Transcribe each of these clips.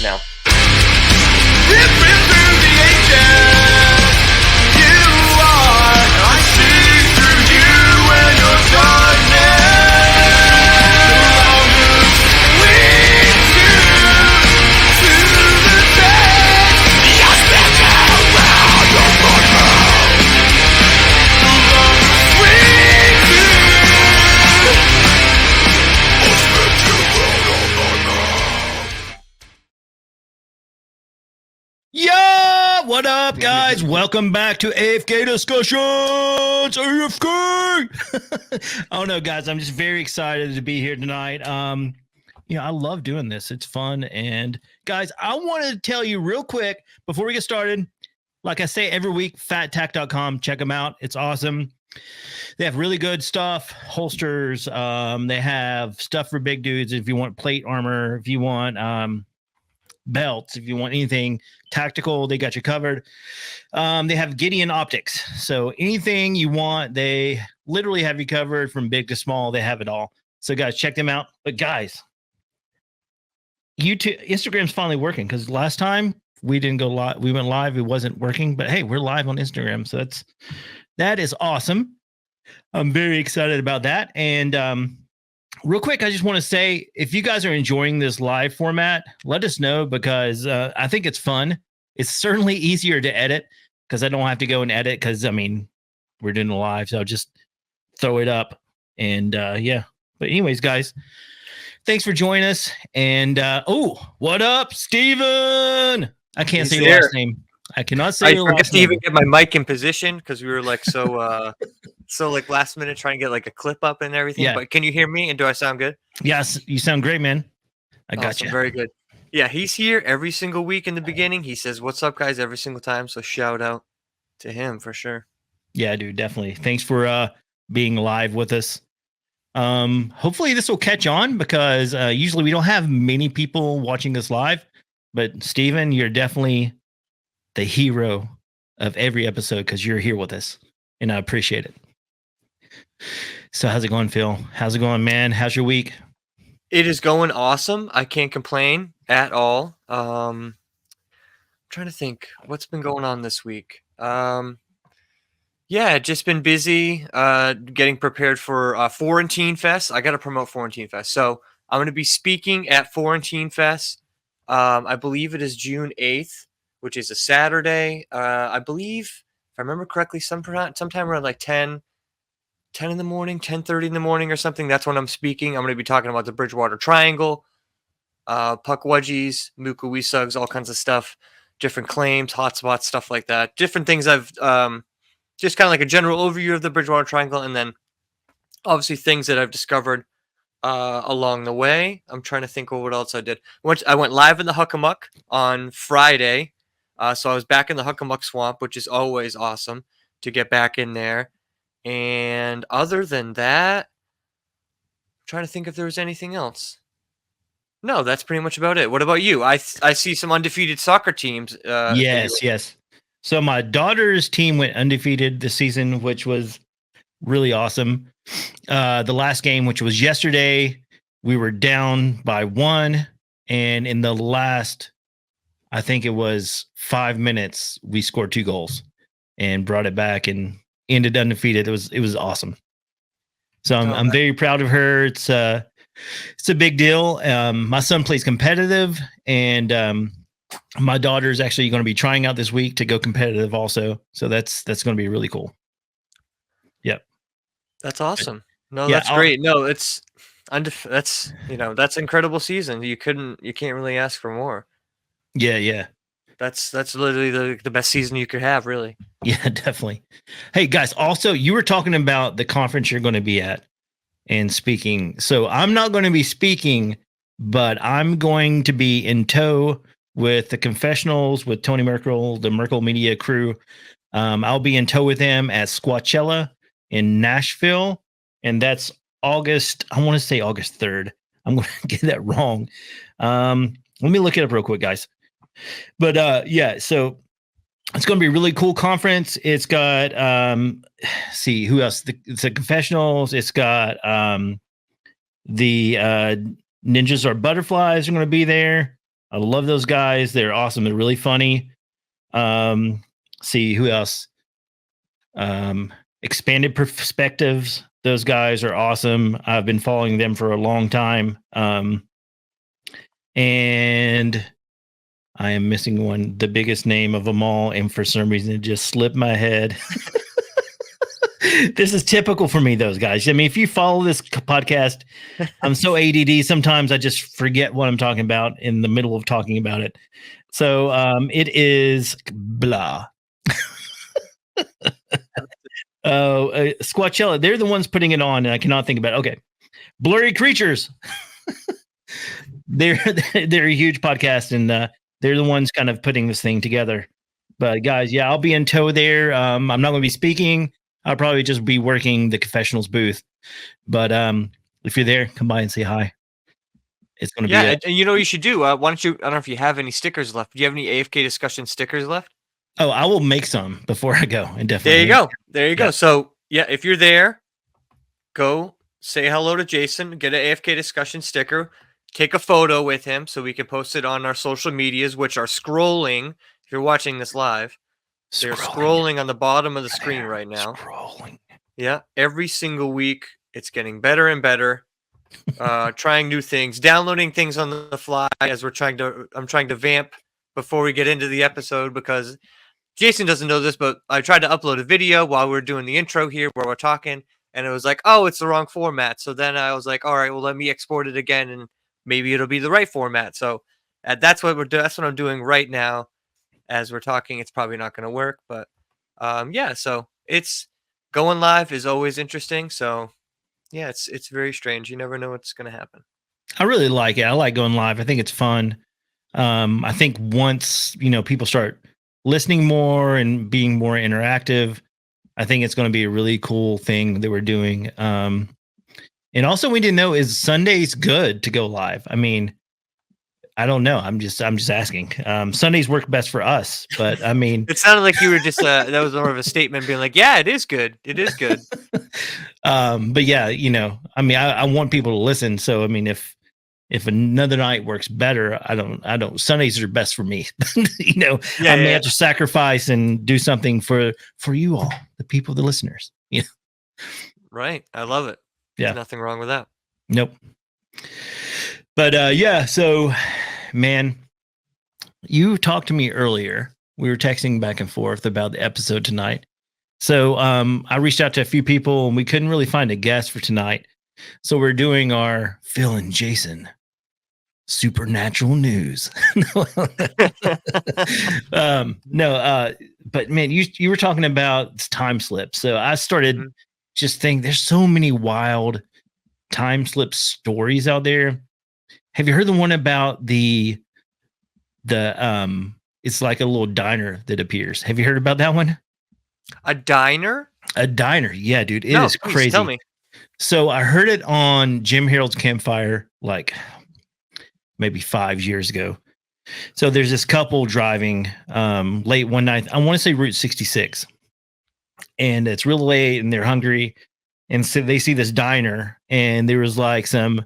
now. Ripping through the ages, you are. I see through you and your darkness. We to the best. Your specter around your corner. We to Yeah, what up, guys? Welcome back to AFK Discussions. AFK. I don't know, guys. I'm just very excited to be here tonight. I love doing this. It's fun. And guys, I want to tell you real quick before we get started. Like I say every week, fattack.com. Check them out. It's awesome. They have really good stuff, holsters. They have stuff for big dudes. If you want plate armor, if you want belts, if you want anything tactical, they got you covered. They have Gideon optics, so anything you want, they literally have you covered from big to small. They have it all. So guys, check them out. But guys, Instagram's finally working, because last time we didn't go live. We went live, it wasn't working, but hey, we're live on Instagram, so that is awesome. I'm very excited about that. And real quick, I just want to say, if you guys are enjoying this live format, let us know, because I think it's fun. It's certainly easier to edit, because I don't have to go and edit, because, we're doing it live, so I'll just throw it up. And, yeah. But anyways, guys, thanks for joining us. And, what up, Steven? I can't say your last name. I cannot say your last name. I forgot to even get my mic in position, because we were like so like last minute trying to get like a clip up and everything. Yeah. But can you hear me, and do I sound good? Yes, you sound great, man. I got Awesome, you. very good. Yeah, he's here every single week in the beginning. He says, "What's up, guys?" every single time. So shout out to him for sure. Yeah, dude, definitely. Thanks for being live with us. Hopefully this will catch on, because usually we don't have many people watching us live. But Steven, you're definitely the hero of every episode, because you're here with us, and I appreciate it. So how's it going, Phil? How's it going, man? How's your week? It is going awesome. I can't complain at all. Trying to think what's been going on this week. Yeah, just been busy getting prepared for Florentine Fest. I got to promote Florentine Fest. So I'm going to be speaking at Florentine Fest. I believe it is June 8th, which is a Saturday. I believe, if I remember correctly, sometime around like 10 in the morning, 10:30 in the morning or something. That's when I'm speaking. I'm going to be talking about the Bridgewater Triangle, puck wedgies, Muka Sugs, all kinds of stuff, different claims, hotspots, stuff like that. Different things I've just kind of like a general overview of the Bridgewater Triangle, and then obviously things that I've discovered along the way. I'm trying to think of what else I did. I went live in the Huckamuck on Friday. So I was back in the Huckamuck Swamp, which is always awesome to get back in there. And other than that, I'm trying to think if there was anything else. No, that's pretty much about it. What about you? I see some undefeated soccer teams. Yes. So my daughter's team went undefeated this season, which was really awesome. The last game, which was yesterday, we were down by 1. And in the last, I think it was 5 minutes, we scored 2 goals and brought it back and ended undefeated. It was awesome. So I'm very proud of her. It's a big deal. My son plays competitive, and my daughter's actually going to be trying out this week to go competitive also. So that's going to be really cool. Yep. That's awesome. No, yeah, that's great. No, that's that's incredible season. You can't really ask for more. Yeah. That's literally the best season you could have, really. Yeah, definitely. Hey guys, also you were talking about the conference you're going to be at and speaking. So I'm not going to be speaking, but I'm going to be in tow with the Confessionals, with Tony Merkel, the Merkel Media crew. I'll be in tow with them at Squatchella in Nashville, and that's August. I want to say August 3rd. I'm going to get that wrong. Let me look it up real quick, guys. But yeah, so it's going to be a really cool conference. It's got see who else? It's the Confessionals. It's got the Ninjas Are Butterflies are going to be there. I love those guys. They're awesome. They're really funny. See who else? Expanded Perspectives. Those guys are awesome. I've been following them for a long time. And I am missing one, the biggest name of them all, and for some reason it just slipped my head. This is typical for me, those guys. I mean, if you follow this podcast, I'm so ADD. Sometimes I just forget what I'm talking about in the middle of talking about it. So it is blah. Squatchella. They're the ones putting it on, and I cannot think about it. Okay, Blurry Creatures. they're a huge podcast, and they're the ones kind of putting this thing together. But guys, yeah, I'll be in tow there. I'm not going to be speaking. I'll probably just be working the confessionals booth. But if you're there, come by and say hi. It's going to be and you know what you should do? Why don't you? I don't know if you have any stickers left. Do you have any AFK discussion stickers left? Oh, I will make some before I go. And definitely. There you go. There you go. So yeah, if you're there, go say hello to Jason. Get an AFK discussion sticker. Take a photo with him so we can post it on our social medias, which are scrolling. If you're watching this live, they're scrolling on the bottom of the screen right now. Scrolling. Yeah, every single week it's getting better and better. Trying new things, downloading things on the fly as I'm trying to vamp before we get into the episode, because Jason doesn't know this, but I tried to upload a video while we are doing the intro here where we're talking, and it was like, oh, it's the wrong format. So then I was like, all right, well, let me export it again, and maybe it'll be the right format. So that's what I'm doing right now as we're talking. It's probably not going to work, but yeah. So it's going live is always interesting. So yeah, it's very strange. You never know what's going to happen. I really like it. I like going live. I think it's fun. I think once people start listening more and being more interactive, I think it's going to be a really cool thing that we're doing. And also we didn't know, is Sundays good to go live? I mean, I don't know. I'm just asking. Sundays work best for us, but I mean, it sounded like you were just that was more of a statement being like, yeah, it is good. It is good. But yeah, I mean, I want people to listen. So, I mean, if another night works better, I don't, Sundays are best for me. I may have to sacrifice and do something for you all, the people, the listeners. Yeah. Right. I love it. Yeah. There's nothing wrong with that. Nope. But yeah, so man, you talked to me earlier. We were texting back and forth about the episode tonight. So I reached out to a few people and we couldn't really find a guest for tonight. So we're doing our Phil and Jason supernatural news. But man, you were talking about time slips. So I started just thinking there's so many wild time slip stories out there. Have you heard the one about the it's like a little diner that appears? Have you heard about that one? A diner? A diner. Yeah, dude. It is please, crazy. Tell me. So I heard it on Jim Harold's Campfire like maybe 5 years ago. So there's this couple driving late one night. I want to say Route 66. And it's real late and they're hungry. And so they see this diner and there was like some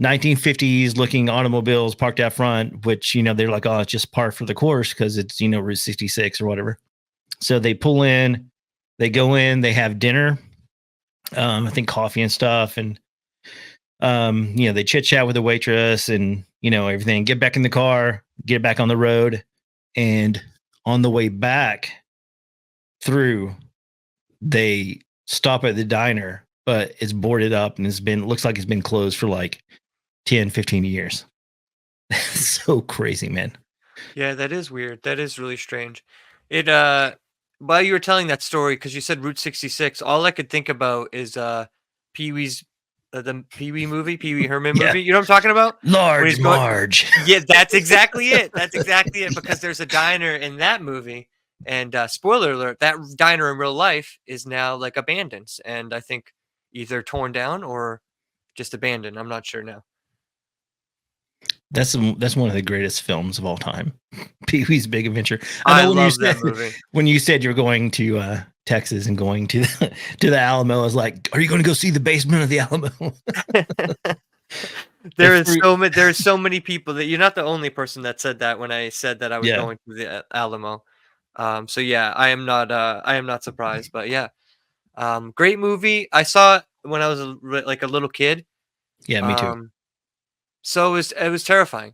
1950s looking automobiles parked out front, which, they're like, oh, it's just par for the course because it's, Route 66 or whatever. So they pull in, they go in, they have dinner, I think coffee and stuff. And, they chit chat with the waitress and, everything, get back in the car, get back on the road. And on the way back through, they stop at the diner, but it's boarded up and looks like it's been closed for like 10, 15 years. So crazy, man. Yeah, that is weird. That is really strange. It while you were telling that story, because you said Route 66, all I could think about is Pee-wee's the Pee-wee movie, Pee-wee Herman movie. You know what I'm talking about? Large Marge. Yeah, that's exactly it. That's exactly it. Because there's a diner in that movie, and spoiler alert, that diner in real life is now like abandoned, and I think either torn down or just abandoned. I'm not sure now. That's one of the greatest films of all time. Pee-wee's Big Adventure. I love that movie. When you said you're going to Texas and going to the Alamo, I was like, are you going to go see the basement of the Alamo? There's so many people that you're not the only person that said that when I said that I was Yeah. going to the Alamo. So yeah, I am not surprised, but yeah. Great movie. I saw it when I was like a little kid. Yeah, me too. So it was terrifying.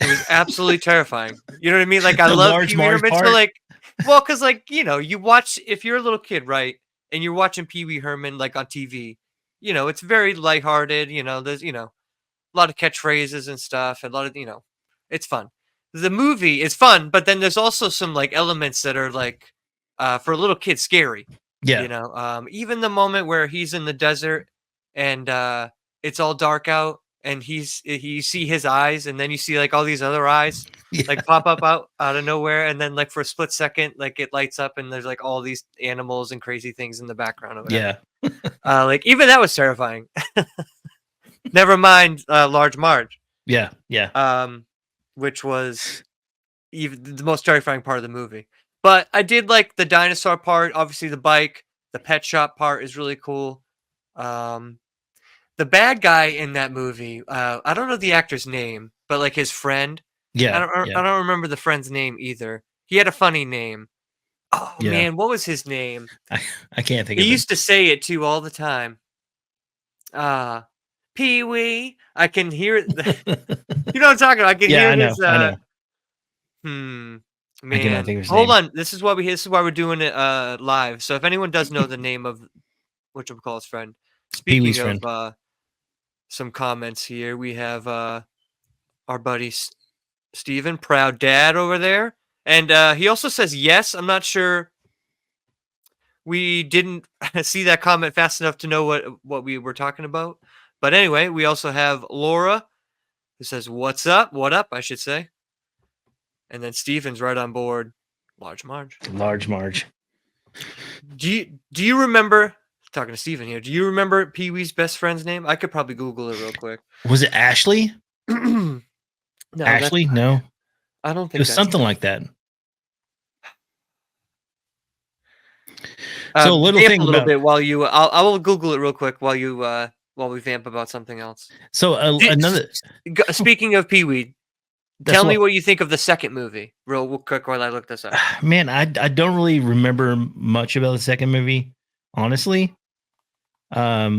It was absolutely terrifying. You know what I mean? Like I The love Large Pee Wee Marge Herman. So part. like, well, because like you watch if you're a little kid, right, and you're watching Pee Wee Herman like on TV. It's very lighthearted. There's a lot of catchphrases and stuff, and a lot of it's fun. The movie is fun, but then there's also some like elements that are like for a little kid scary. Yeah. Even the moment where he's in the desert and it's all dark out, and you see his eyes, and then you see like all these other eyes Yeah. like pop up out of nowhere, and then like for a split second, like it lights up, and there's like all these animals and crazy things in the background or whatever. Yeah. Like even that was terrifying. Never mind, Large Marge, Yeah. Yeah. which was even the most terrifying part of the movie. But I did like the dinosaur part. Obviously, the bike, the pet shop part is really cool. Um, the bad guy in that movie, I don't know the actor's name, but like his friend, Yeah. I don't remember the friend's name either. He had a funny name. Oh Yeah. man, what was his name? I can't think He of it. used to say it too all the time. Pee Wee. I can hear it. You know what I'm talking about? I can Yeah, hear I know. his. I know. I cannot Man, think of his hold name. on. This is why we're doing it live. So if anyone does know the name of whatchamacallit's friend, Pee Wee's speaking of friend. some comments here, we have our buddy Steven, proud dad over there. And he also says yes. I'm not sure we didn't see that comment fast enough to know what we were talking about. But anyway, we also have Laura who says, "What's up? What up?" I should say. And then Steven's right on board. Large Marge. Large Marge. Do you remember talking to Steven here? Do you remember Pee Wee's best friend's name? I could probably Google it real quick. Was it Ashley? No, Ashley? No. I don't It think was that's something it. like that. So a little Vamp thing a little about bit while you. I will Google it real quick while we vamp about something else. another Speaking of Pee Wee, that's tell me what what you think of the second movie, real quick while I look this up. man, I don't really remember much about the second movie, honestly. But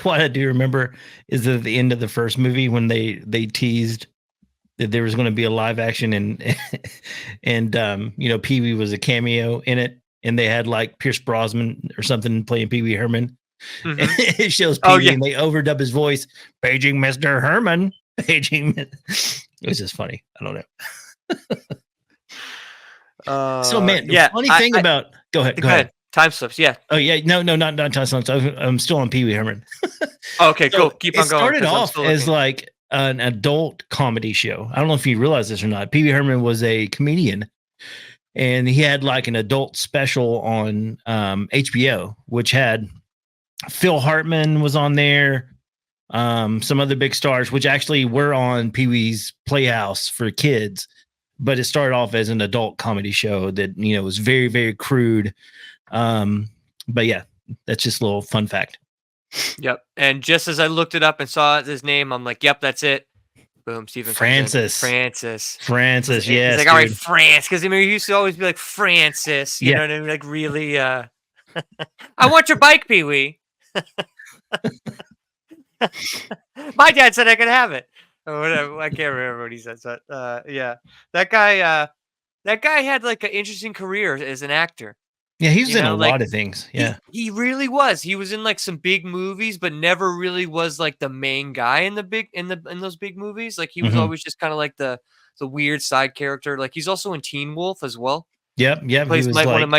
what I do remember is at the end of the first movie when they teased that there was going to be a live action and Pee Wee was a cameo in it, and they had like Pierce Brosnan or something playing Pee Wee Herman. Mhm. It shows Pee Oh, Wee yeah. and they overdub his voice, paging Mr. Herman, paging. It was just funny. I don't know. So man, the Yeah. funny thing about go ahead. Time slips. Yeah. Oh yeah, no, not Tyson. I'm still on Pee Wee Herman. Okay. So Go. Keep it on going. started 'Cause I'm off still as looking. like an adult comedy show. I don't know if you realize this or not. Pee Wee Herman was a comedian, and he had like an adult special on HBO, which had Phil Hartman was on there, some other big stars, which actually were on Pee Wee's Playhouse for kids. But it started off as an adult comedy show that was very, very crude. But yeah, that's just a little fun fact. Yep. And just as I looked it up and saw his name, I'm like, "Yep, that's it." Boom. Steven comes in. Francis, He's yes, like, "All right, dude. France," because he used to always be like Francis. You Yeah. know what I mean? Like really. I want your bike, Pee Wee. My dad said I could have it. Or whatever. I can't remember what he said. But yeah, that guy had like an interesting career as an actor. Yeah, he was in a like, lot of things. Yeah. he really was. He was in like some big movies, but never really was like the main guy in those big movies. Like he was Mhm. always just kind of like the weird side character. Like he's also in Teen Wolf as well. Yep. He He plays was one like, of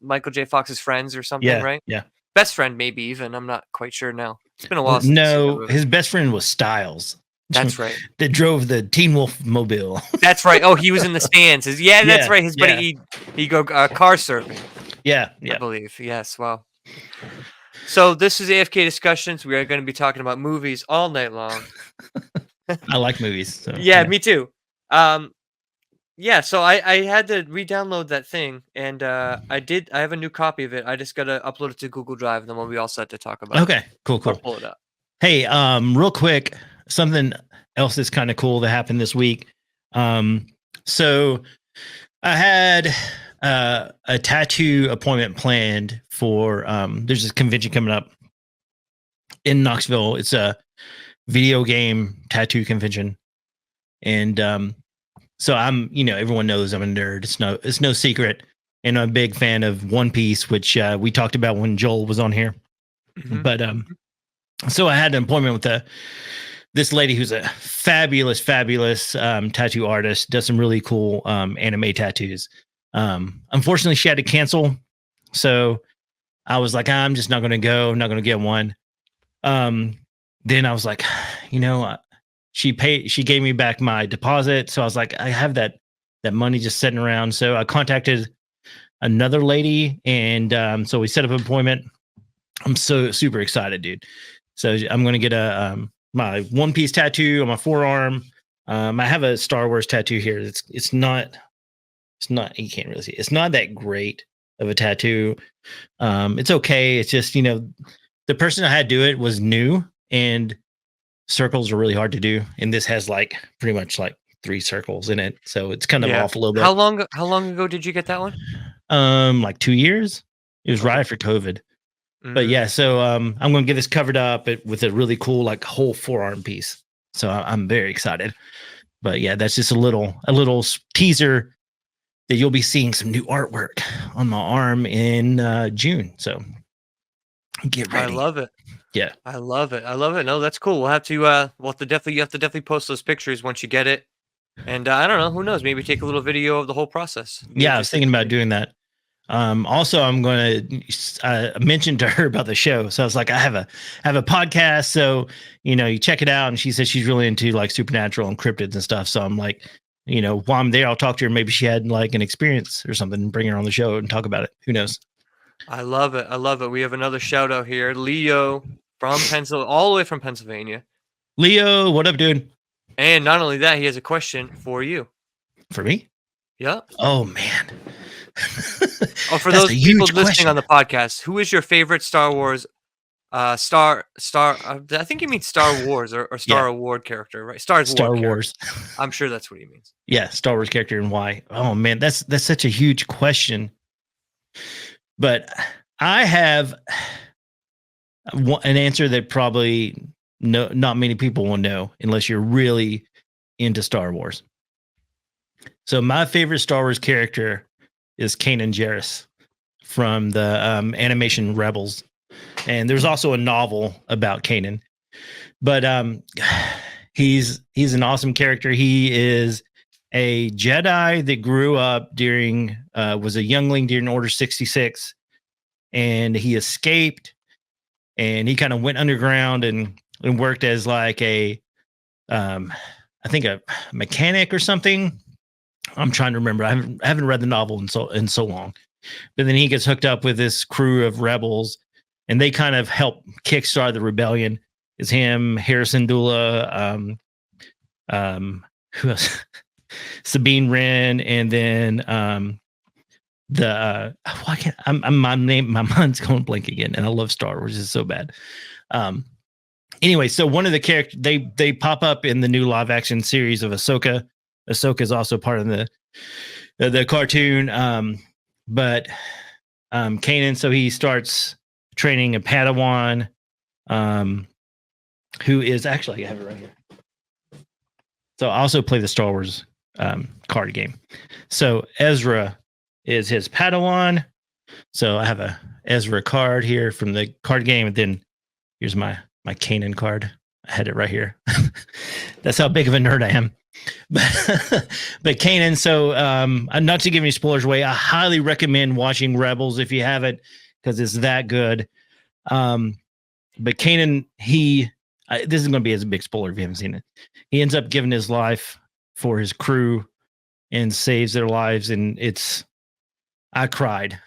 Michael J. Fox's friends or something, yeah, right? yeah. Best friend, maybe even. I'm not quite sure now. It's been a while since I've seen that No, movie. his best friend was Styles. That's right. That drove the Teen Wolf mobile. That's right. Oh, he was in the stands. Yeah, that's Yeah, right. His buddy, yeah. he go car surfing, Yeah, I yeah. believe. Yes. Wow. So this is AFK Discussions. We are going to be talking about movies all night long. I like movies. So, Yeah, me too. Yeah, so I had to re-download that thing, and I have a new copy of it. I just gotta upload it to Google Drive, and then we'll be all set to talk about it. Okay, cool. I'll pull it up. Hey, real quick, something else that's kind of cool that happened this week. So I had a tattoo appointment planned for there's this convention coming up in Knoxville. It's a video game tattoo convention. And so I'm, everyone knows I'm a nerd. It's no secret. And I'm a big fan of One Piece, which we talked about when Joel was on here. Mhm. But so I had an appointment with this lady who's a fabulous tattoo artist, does some really cool anime tattoos. Unfortunately, she had to cancel. So I was like, I'm just not going to go. I'm not going to get one. Then I was like, she gave me back my deposit. So I was like, I have that money just sitting around. So I contacted another lady, and so we set up an appointment. I'm so super excited, dude. So I'm going to get my One Piece tattoo on my forearm. I have a Star Wars tattoo here. It's not you can't really see it. It's not that great of a tattoo. It's okay. It's just, the person I had do it was new, and circles are really hard to do. And this has like pretty much like 3 circles in it. So it's kind of Yeah. off a little bit. How long ago did you get that one? Like 2 years. It was right Okay. after COVID. Mhm. But yeah, so I'm going to get this covered up with a really cool like whole forearm piece. So I'm very excited. But yeah, that's just a little teaser that you'll be seeing some new artwork on my arm in June. So get ready. I love it. Yeah. I love it. I love it. No, that's cool. We'll have to you have to definitely post those pictures once you get it. And I don't know, who knows, maybe take a little video of the whole process. Be Yeah, I was interested thinking to about see. doing that. Also, I'm going to mention to her about the show. So I was like, I have a podcast. So, you check it out. And she said she's really into like supernatural and cryptids and stuff. So I'm like, while I'm there, I'll talk to her. Maybe she had like an experience or something and bring her on the show and talk about it. Who knows? I love it. I love it. We have another shout out here. Leo from Pennsylvania, all the way from Pennsylvania. Leo, what up, dude? And not only that, he has a question for you. For me? Yeah. Oh, man. Oh, for That's those a people huge listening question. on the podcast, who is your favorite Star Wars star I think he means Star Wars or Star Yeah. Award character, right? Star Star Wars. Wars. I'm sure that's what he means. Yeah, Star Wars character and why. Oh man, that's such a huge question. But I have an answer that probably not many people will know unless you're really into Star Wars. So my favorite Star Wars character is Kanan Jarrus from the animation Rebels, and there's also a novel about Kanan. But he's an awesome character. He is a Jedi that grew up during was a youngling during Order 66, and he escaped, and he kind of went underground and worked as like a I think a mechanic or something. I'm trying to remember. I haven't read the novel in so long. But then he gets hooked up with this crew of rebels, and they kind of help kickstart the rebellion. It's him, Harrison Dula, who else? Sabine Wren, and then why can't my mind's going blank again, and I love Star Wars. It's so bad. Anyway, so one of the characters they pop up in the new live action series of Ahsoka. Ahsoka is also part of the cartoon. But Kanan, so he starts training a Padawan, who is actually, I have it right here. So I also play the Star Wars card game. So Ezra is his Padawan. So I have a Ezra card here from the card game, and then here's my Kanan card. I had it right here. That's how big of a nerd I am. But Kanan, so not to give any spoilers away, I highly recommend watching Rebels if you haven't, because it's that good. But Kanan, this is going to be as a big spoiler if you haven't seen it. He ends up giving his life for his crew and saves their lives, and I cried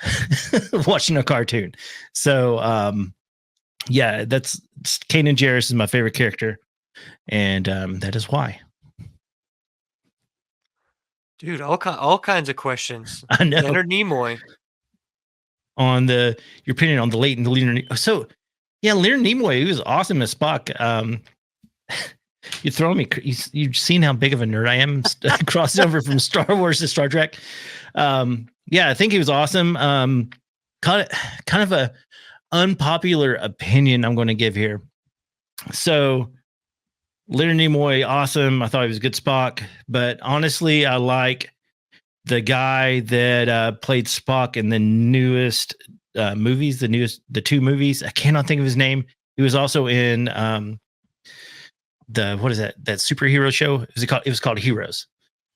watching a cartoon. So yeah, that's Kanan Jarrus is my favorite character, and that is why. Dude, all kinds of questions. I know. Leonard Nimoy. On your opinion on the late and the leader. So Yeah, Leonard Nimoy, he was awesome as Spock. You're throwing me. You've seen how big of a nerd I am. Crossing over from Star Wars to Star Trek. Yeah, I think he was awesome. Kind of a unpopular opinion I'm going to give here. So, Leonard Nimoy, awesome. I thought he was a good Spock, but honestly, I like the guy that played Spock in the newest movies. The two movies. I cannot think of his name. He was also in what is that superhero show? It was called Heroes.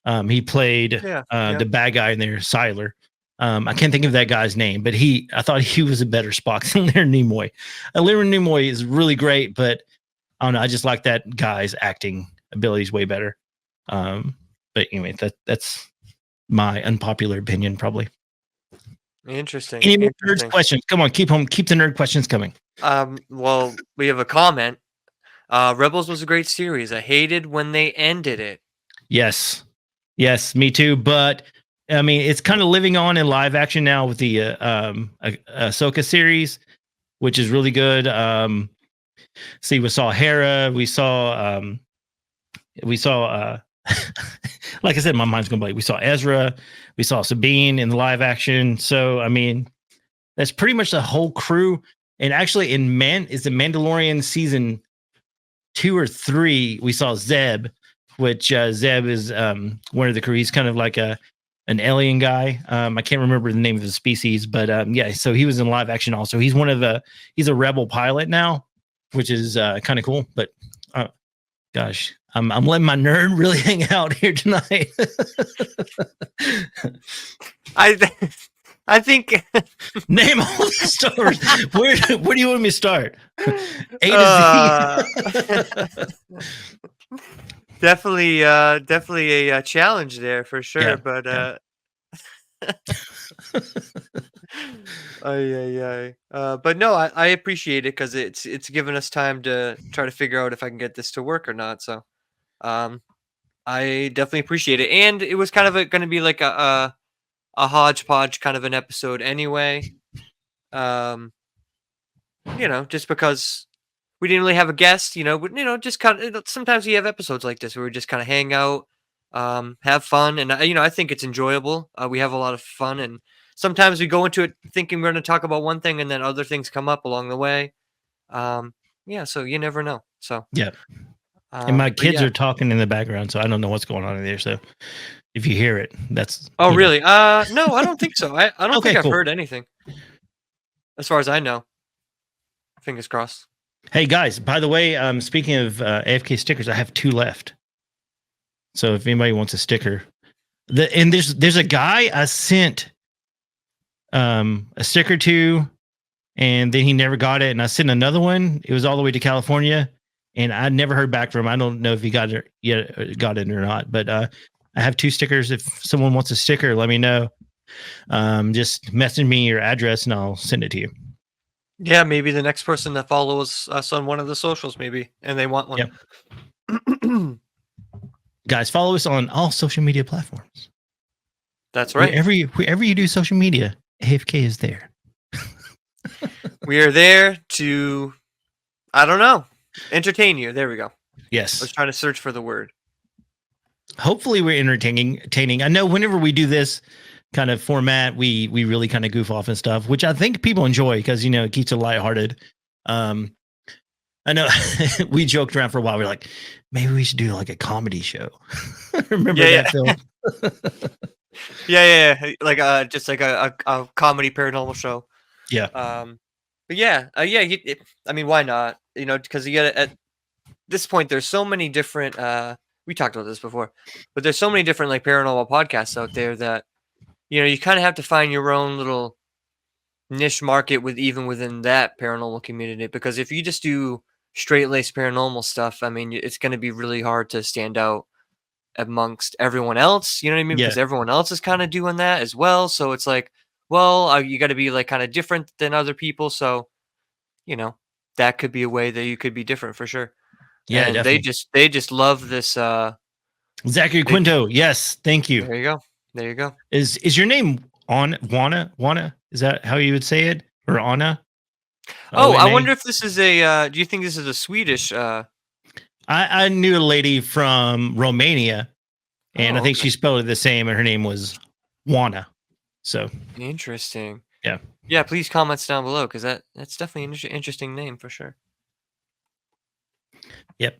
He played the bad guy in there, Siler. I can't think of that guy's name, but I thought he was a better Spock than Leonard Nimoy. Leonard Nimoy is really great, but I don't know. I just like that guy's acting abilities way better. But anyway, that's my unpopular opinion, probably. Interesting. Any more nerd questions? Come on, keep the nerd questions coming. Well, we have a comment. Rebels was a great series. I hated when they ended it. Yes, me too. But I mean, it's kind of living on in live action now with the Ahsoka series, which is really good. See, we saw Hera. We saw like I said, my mind's going blank. We saw Ezra. We saw Sabine in the live action. So, I mean, that's pretty much the whole crew. And actually, is the Mandalorian season 2 or 3, we saw Zeb, which Zeb is one of the crew. He's kind of like an alien guy. I can't remember the name of the species, but yeah. So he was in live action also. He's he's a rebel pilot now, which is kind of cool. But gosh, I'm letting my nerd really hang out here tonight. I think name all the stars. Where do you want me to start? A to Z. Definitely a challenge there for sure. Yeah, but but no, I appreciate it because it's given us time to try to figure out if I can get this to work or not. So, I definitely appreciate it, and it was kind of going to be like a hodgepodge kind of an episode anyway. Just because we didn't really have a guest, just kind of, sometimes you have episodes like this where we just kind of hang out, have fun. And, I think it's enjoyable. We have a lot of fun, and sometimes we go into it thinking we're going to talk about one thing and then other things come up along the way. So you never know. So, yeah. And my kids are talking in the background, so I don't know what's going on in there. So if you hear it, that's... Oh, really? No, I don't think so. I don't think I've heard anything. As far as I know. Fingers crossed. Hey, guys, by the way, speaking of AFK stickers, I have 2 left. So if anybody wants a sticker... And there's a guy I sent a sticker to, and then he never got it, and I sent another one. It was all the way to California. And I never heard back from him. I don't know if he got it or not. But I have 2 stickers. If someone wants a sticker, let me know. Just message me your address and I'll send it to you. Yeah, maybe the next person that follows us on one of the socials, maybe, and they want one. Yep. Guys, follow us on all social media platforms. That's right. Wherever you do social media, AFK is there. We are there to, I don't know, entertain you. There we go. Yes. I was trying to search for the word. Hopefully we're entertaining. I know whenever we do this kind of format, we really kind of goof off and stuff, which I think people enjoy because, it keeps it lighthearted. I know we joked around for a while. We're like, maybe we should do like a comedy show. Remember that film? Yeah. Like just like a comedy paranormal show. Yeah. But yeah. I mean, why not? Because you get at this point, there's so many different. We talked about this before, but there's so many different like paranormal podcasts out there that you kind of have to find your own little niche market within that paranormal community. Because if you just do straight laced paranormal stuff, I mean, it's going to be really hard to stand out amongst everyone else. You know what I mean? Yeah. Because everyone else is kind of doing that as well. So it's like, well, you got to be like kind of different than other people. So, that could be a way that you could be different for sure. Yeah, and definitely. they just love this. Zachary Quinto. Yes, thank you. There you go. Is your name Wana? Is that how you would say it, or Anna? Oh, I ONA. wonder if this is a. Do you think this is a Swedish? I knew a lady from Romania, and I think Okay. she spelled it the same, and her name was Juana. So Interesting. yeah. Yeah, please comments down below because that's definitely an interesting name for sure. Yep.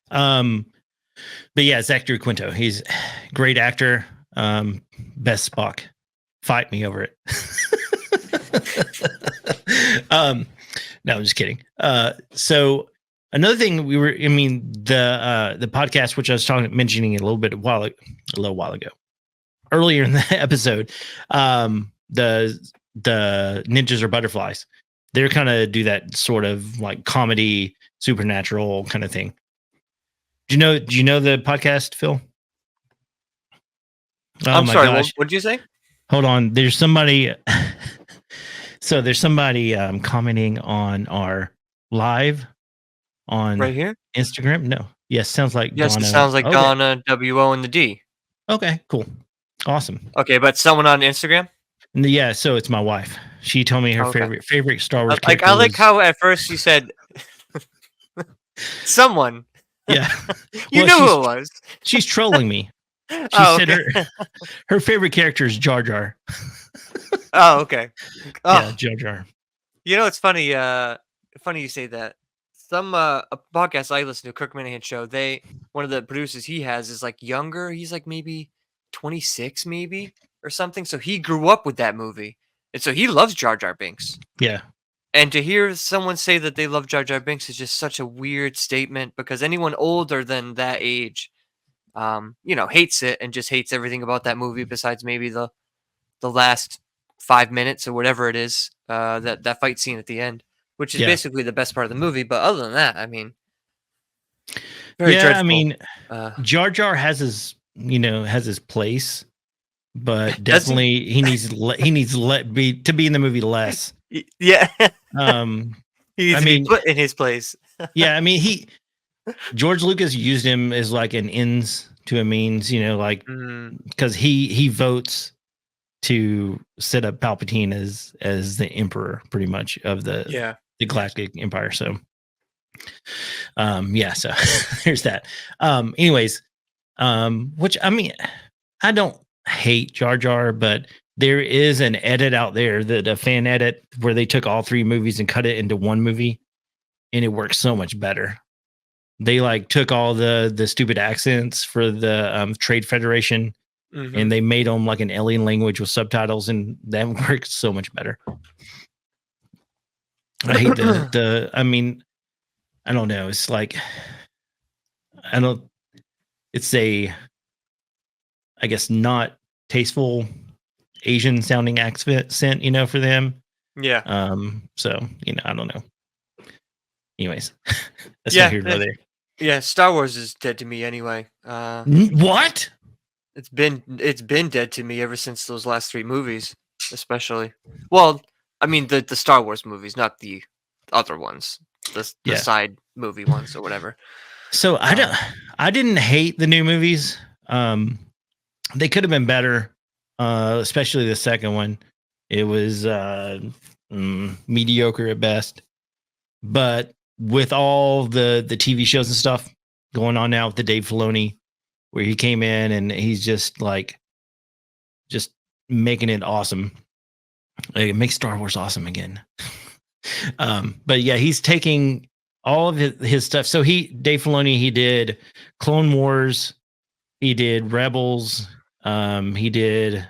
But yeah, Zachary Quinto. He's a great actor. Best Spock. Fight me over it. No, I'm just kidding. So another thing the podcast, which I was mentioning a little while ago, earlier in the episode, the Ninjas Are Butterflies. They're kind of do that sort of like comedy, supernatural kind of thing. Do you know the podcast, Phil? Oh I'm my sorry. gosh. What did you say? Hold on. There's somebody. So there's somebody commenting on our live on Right here. Instagram. No. Yes. Sounds like Yes, Donna. it sounds like Okay. Donna WO and the D. Okay. Cool. Awesome. Okay, but someone on Instagram. Yeah. So it's my wife. She told me her Okay. favorite Star Wars Like character. I like was- how at first you said someone. Yeah. You Well, knew who it was. She's trolling me. She Oh, said okay. her favorite character is Jar Jar. Oh, okay. Oh, Yeah, Jar Jar. you know, it's funny. Funny you say that. Some a podcast I listen to, Kirk Minahan show. One of the producers he has is like younger. He's like maybe 26, maybe or something. So he grew up with that movie, and so he loves Jar Jar Binks. Yeah. And to hear someone say that they love Jar Jar Binks is just such a weird statement because anyone older than that age, hates it and just hates everything about that movie besides maybe the last 5 minutes or whatever it is, that fight scene at the end, which is Yeah. basically the best part of the movie. But other than that, I mean, very Yeah, dreadful. I mean, Uh, Jar Jar has his place, but Does he? definitely he needs to be in the movie less. yeah, Um, he needs I to mean- be put in his place. yeah, I mean George Lucas used him as like an ends to a means, like Mhm. because he votes to set up Palpatine as the emperor, pretty much of the Yeah, Galactic Empire. So, yeah, so there's that. Anyways, which I mean, I don't hate Jar Jar, but there is an edit out there, a fan edit where they took all 3 movies and cut it into one movie, and it works so much better. They like took all the stupid accents for the Trade Federation, Mhm. and they made them like an alien language with subtitles, and that works so much better. I hate I mean, I don't know. It's like, it's I guess not tasteful Asian sounding accent, for them. yeah. So, I don't know. Anyways, that's Yeah, not here nor there. Yeah, Star Wars is dead to me anyway. What? It's been dead to me ever since those last 3 movies, especially. Well, I mean the Star Wars movies, not the other ones, the Yeah. side movie ones or whatever. So I didn't hate the new movies. They could have been better, especially the second one. It was mediocre at best. But with all the TV shows and stuff going on now with the Dave Filoni, where he came in and he's just making it awesome. Like, it makes Star Wars awesome again. But yeah, he's taking all of his stuff. So Dave Filoni, he did Clone Wars, he did Rebels, he did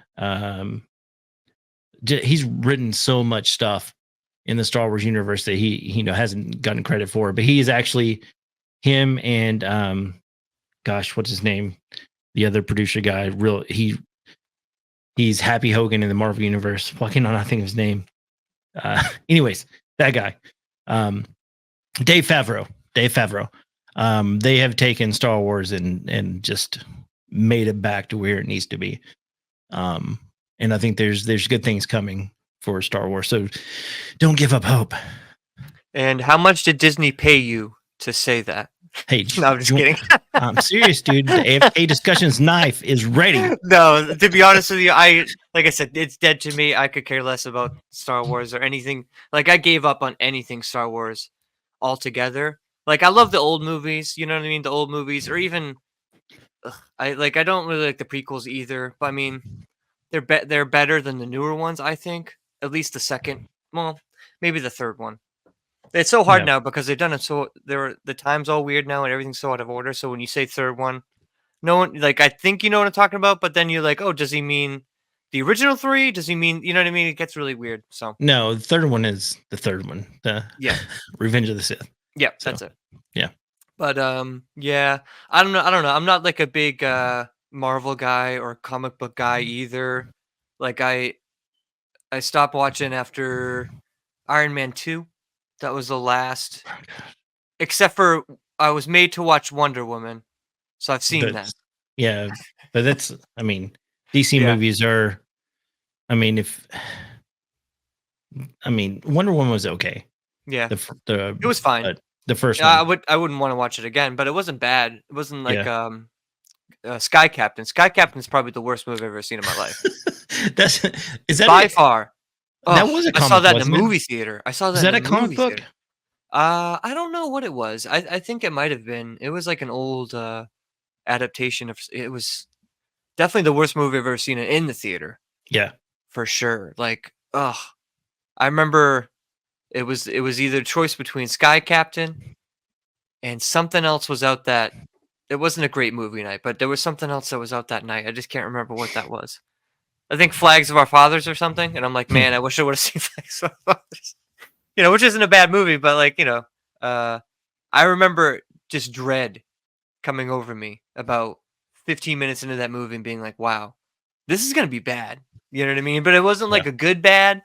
he's written so much stuff in the Star Wars universe that he hasn't gotten credit for, but he is actually him and gosh, what's his name? The other producer guy, he's Happy Hogan in the Marvel universe. Fucking I think of his name. Anyways, that guy. Dave Favreau. They have taken Star Wars and just made it back to where it needs to be. And I think there's good things coming for Star Wars. So don't give up hope. And how much did Disney pay you to say that? Hey, No, I'm just kidding. I'm serious, dude. The AFK discussions knife is ready. No, to be honest with you, like I said, it's dead to me. I could care less about Star Wars or anything. Like I gave up on anything Star Wars altogether. Like I love the old movies, you know what I mean? The old movies, or even I don't really like the prequels either. But I mean, they're better than the newer ones, I think. At least the second, well, maybe the third one. It's so hard Yeah. now because they've done it so the time's all weird now and everything's so out of order. So when you say third one, no one like I think you know what I'm talking about, but then you're like, oh, does he mean the original three? Does he mean you know what I mean? It gets really weird. So No, the third one is the third one. The yeah, Revenge of the Sith. yeah, So, that's it. yeah. But yeah, I don't know. I'm not like a big Marvel guy or comic book guy either. Like I stopped watching after Iron Man 2. That was the last. Except for I was made to watch Wonder Woman. So I've seen that. That's, yeah, but that's, I mean, DC Yeah. movies are, I mean, Wonder Woman was okay. Yeah. The It was fine. The first Yeah, one. I wouldn't want to watch it again, but it wasn't bad. It wasn't like Yeah. Sky Captain. Sky Captain is probably the worst movie I've ever seen in my life. Is that By far. That Oh, was a I saw comic, that in wasn't a it? movie theater. I saw that Is that in a comic movie book? theater. I don't know what it was. I think it might have been. It was like an old adaptation of it was definitely the worst movie I've ever seen in the theater. Yeah. For sure. Like, ugh. I remember it was either choice between Sky Captain and something else was out that it wasn't a great movie night, but there was something else that was out that night. I just can't remember what that was. I think Flags of Our Fathers or something. And I'm like, man, I wish I would have seen Flags of Our Fathers. You know, which isn't a bad movie, but like, you know, I remember just dread coming over me about 15 minutes into that movie and being like, wow, this is gonna be bad. You know what I mean? But it wasn't like a good bad,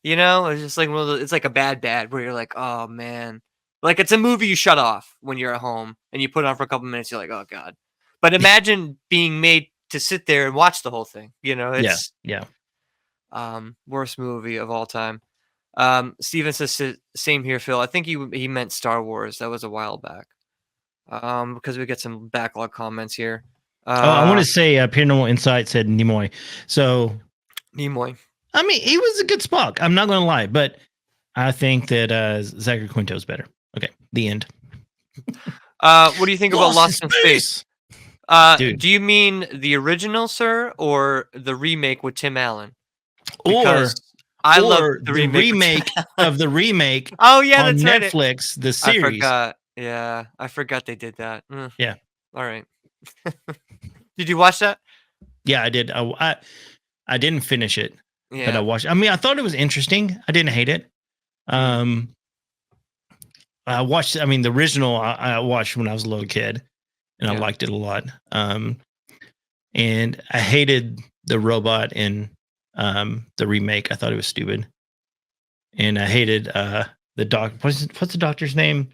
you know, it was just like one of those, it's like a bad where you're like, oh man. Like it's a movie you shut off when you're at home and you put it on for a couple minutes, you're like, oh God. But imagine being made to sit there and watch the whole thing. You know, it's Yeah. worst movie of all time. Steven says same here, Phil. I think he meant Star Wars. That was a while back. Because we get some backlog comments here. I want to say Paranormal Insight said Nimoy. So Nimoy. I mean, he was a good Spock. I'm not going to lie, but I think that Zachary Quinto is better. Okay, the end. What do you think about Lost in Space? Dude. Do you mean the original, sir, or the remake with Tim Allen? Or I love the remake of the remake. Oh yeah, on that's Netflix. Right. The series. I forgot. Yeah, I forgot they did that. Yeah. All right. Did you watch that? Yeah, I did. I didn't finish it, Yeah. but I watched. I mean, I thought it was interesting. I didn't hate it. I watched. I mean, the original I watched when I was a little kid, and I liked it a lot. And I hated the robot in the remake. I thought it was stupid, and I hated the doc. What's the doctor's name?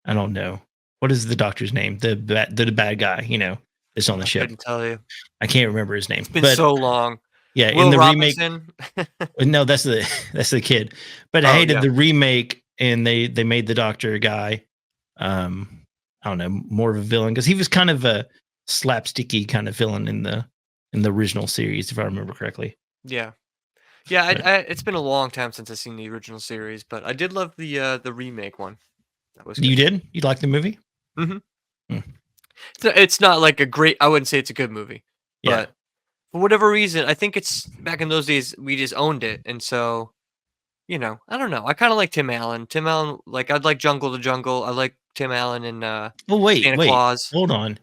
I don't know. What is the doctor's name? The bad guy, you know, that's on the ship. I couldn't tell you. I can't remember his name. It's been so long. Yeah, Will in the Robinson? remake. No, that's the kid. But I hated the remake, and they made the doctor a guy. I don't know, more of a villain because he was kind of a slapsticky kind of villain in the original series, if I remember correctly. Yeah. Yeah, it's been a long time since I've seen the original series, but I did love the remake one. That was good. You did? You liked the movie? Mm-hmm. It's not like a great. I wouldn't say it's a good movie, but for whatever reason, I think it's back in those days we just owned it, and so you know, I don't know. I kind of like Tim Allen. Tim Allen, like I'd like Jungle to Jungle. I like Tim Allen and Santa Claus. Hold on.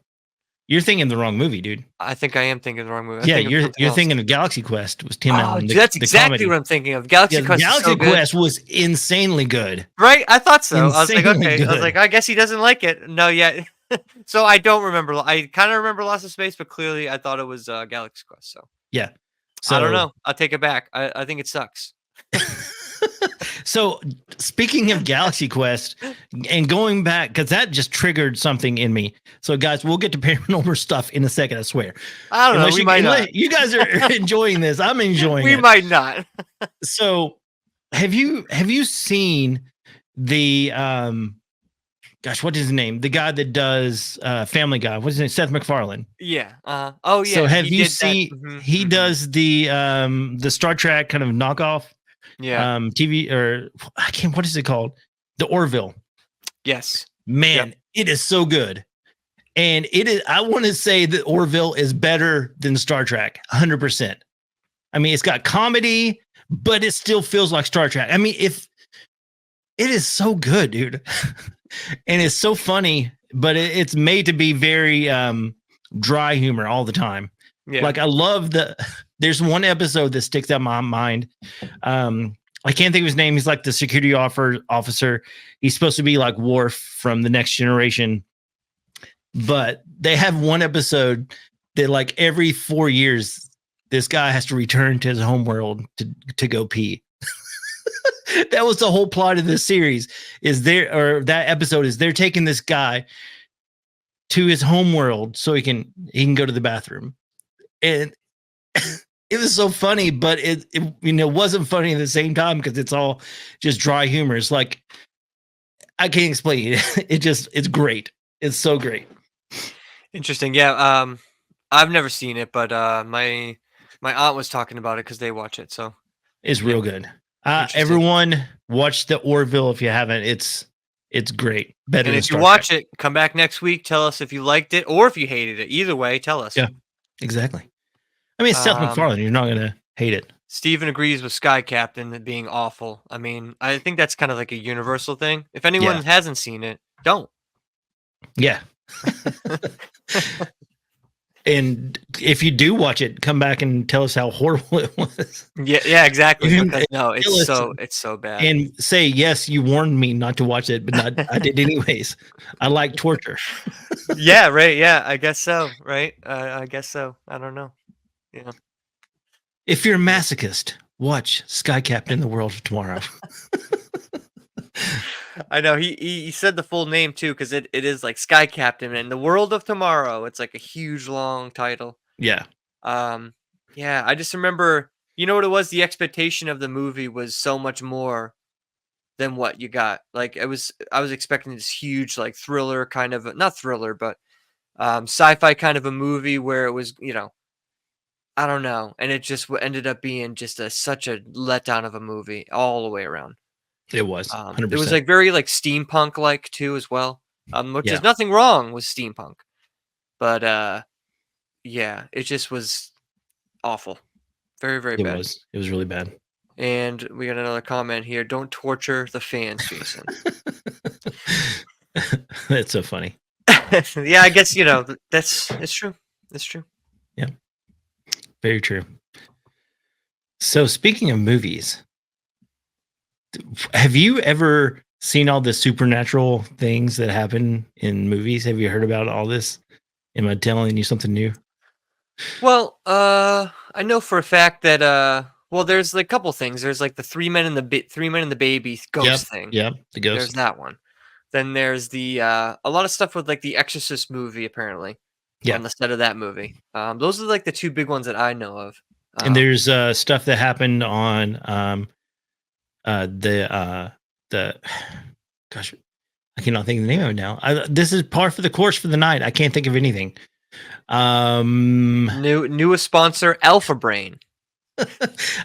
You're thinking the wrong movie, dude. I think I am thinking the wrong movie. You're thinking of Galaxy Quest was Tim Allen. That's exactly what I'm thinking of. Galaxy Quest. Galaxy Quest was insanely good. Right? I thought so. I was like, okay. Good. I was like, I guess he doesn't like it. No, yeah. So I don't remember. I kind of remember Lost in Space, but clearly I thought it was Galaxy Quest. So yeah. So I don't know. I'll take it back. I think it sucks. So speaking of Galaxy Quest and going back, because that just triggered something in me. So guys, we'll get to paranormal stuff in a second, I swear. I don't know. We might not. You guys are enjoying this. I'm enjoying it. We might not. So have you seen the gosh, what is his name? The guy that does Family Guy. What's his name? Seth MacFarlane. Yeah. Oh yeah. So have he you did that. seen? Mhm, He mhm. does the Star Trek kind of knockoff Yeah. TV, or I can't. What is it called? The Orville. Yes. Man, it is so good. And it is, I want to say that Orville is better than Star Trek, 100%. I mean, it's got comedy, but it still feels like Star Trek. I mean, if it is so good, dude. And it's so funny, but it's made to be very dry humor all the time. Yeah. Like I love there's one episode that sticks out in my mind. I can't think of his name. He's like the security officer. He's supposed to be like Worf from the Next Generation. But they have one episode that like every 4 years, this guy has to return to his homeworld to go pee. That was the whole plot of this series. That episode is they're taking this guy to his homeworld so he can go to the bathroom. And it was so funny, but it wasn't funny at the same time because it's all just dry humor. It's like I can't explain it. It's great. It's so great. Interesting. Yeah. I've never seen it, but my aunt was talking about it because they watch it. So It's real good. Interesting. Everyone watch the Orville if you haven't. It's great. Better and than if you Star watch Trek. it, come back next week. Tell us if you liked it or if you hated it. Either way, tell us. Yeah. Exactly. I mean, it's Seth MacFarlane. You're not gonna hate it. Steven agrees with Sky Captain being awful. I mean, I think that's kind of like a universal thing. If anyone hasn't seen it, don't. Yeah. And if you do watch it, come back and tell us how horrible it was. Yeah, exactly. Even- Because, no, listen, it's so bad. And say, yes, you warned me not to watch it, but I did anyways. I like torture. Yeah, right. Yeah, I guess so. Right. I guess so. I don't know. Yeah. If you're a masochist, watch Sky Captain: The World of Tomorrow. I know he said the full name too because it is like Sky Captain and the World of Tomorrow. It's like a huge long title. Yeah. Yeah, I just remember, you know what it was? The expectation of the movie was so much more than what you got. Like I was expecting this huge like thriller kind of not thriller, but sci-fi kind of a movie where it was, I don't know, and it just ended up being just such a letdown of a movie all the way around. It was 100%. It was like very like steampunk like too as well. Which Yeah. is nothing wrong with steampunk. But yeah, it just was awful. Very, very bad. It was really bad. And we got another comment here. Don't torture the fans, Jason. That's so funny. Yeah, I guess it's true. It's true. Yeah. Very true. So speaking of movies, have you ever seen all the supernatural things that happen in movies? Have you heard about all this? Am I telling you something new? Well, I know for a fact that well, there's like a couple things. There's like the three men and the baby ghost thing. Yep, the ghost. There's that one. Then there's the a lot of stuff with like the Exorcist movie apparently. Yeah. On the set of that movie. Those are like the two big ones that I know of. And there's stuff that happened on the gosh, I cannot think of the name of it now. This is par for the course for the night. I can't think of anything. Newest sponsor, Alpha Brain.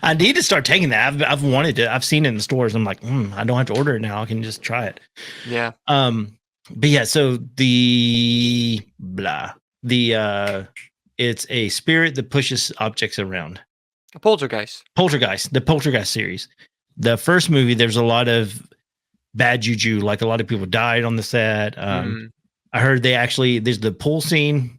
I need to start taking that. I've wanted to. I've seen it in the stores. I'm like, I don't have to order it now. I can just try it. Yeah. But yeah, so it's a spirit that pushes objects around. A poltergeist. The Poltergeist series. The first movie, there's a lot of bad juju. Like a lot of people died on the set. I heard there's the pool scene.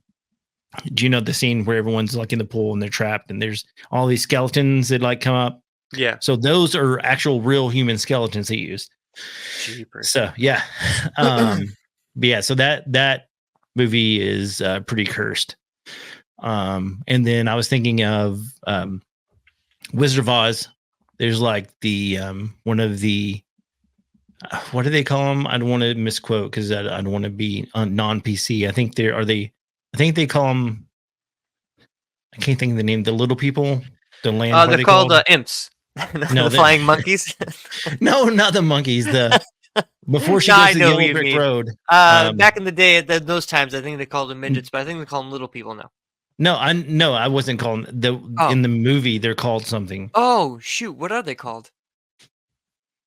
Do you know the scene where everyone's like in the pool and they're trapped and there's all these skeletons that like come up? Yeah. So those are actual real human skeletons they used. Jeepers. So yeah. But yeah, so that movie is pretty cursed. And then I was thinking of Wizard of Oz. There's like the one of the what do they call them? I don't want to misquote because I don't want to be non-PC. I think they call them. I can't think of the name. The little people. The land. They're called imps. No, the flying monkeys. No, not the monkeys. The Before she No, goes I to the know what yellow you brick mean. road. Back in the day, at those times, I think they called them midgets, but I think they call them little people now. No, I wasn't calling Oh. in the movie. They're called something. Oh shoot, what are they called?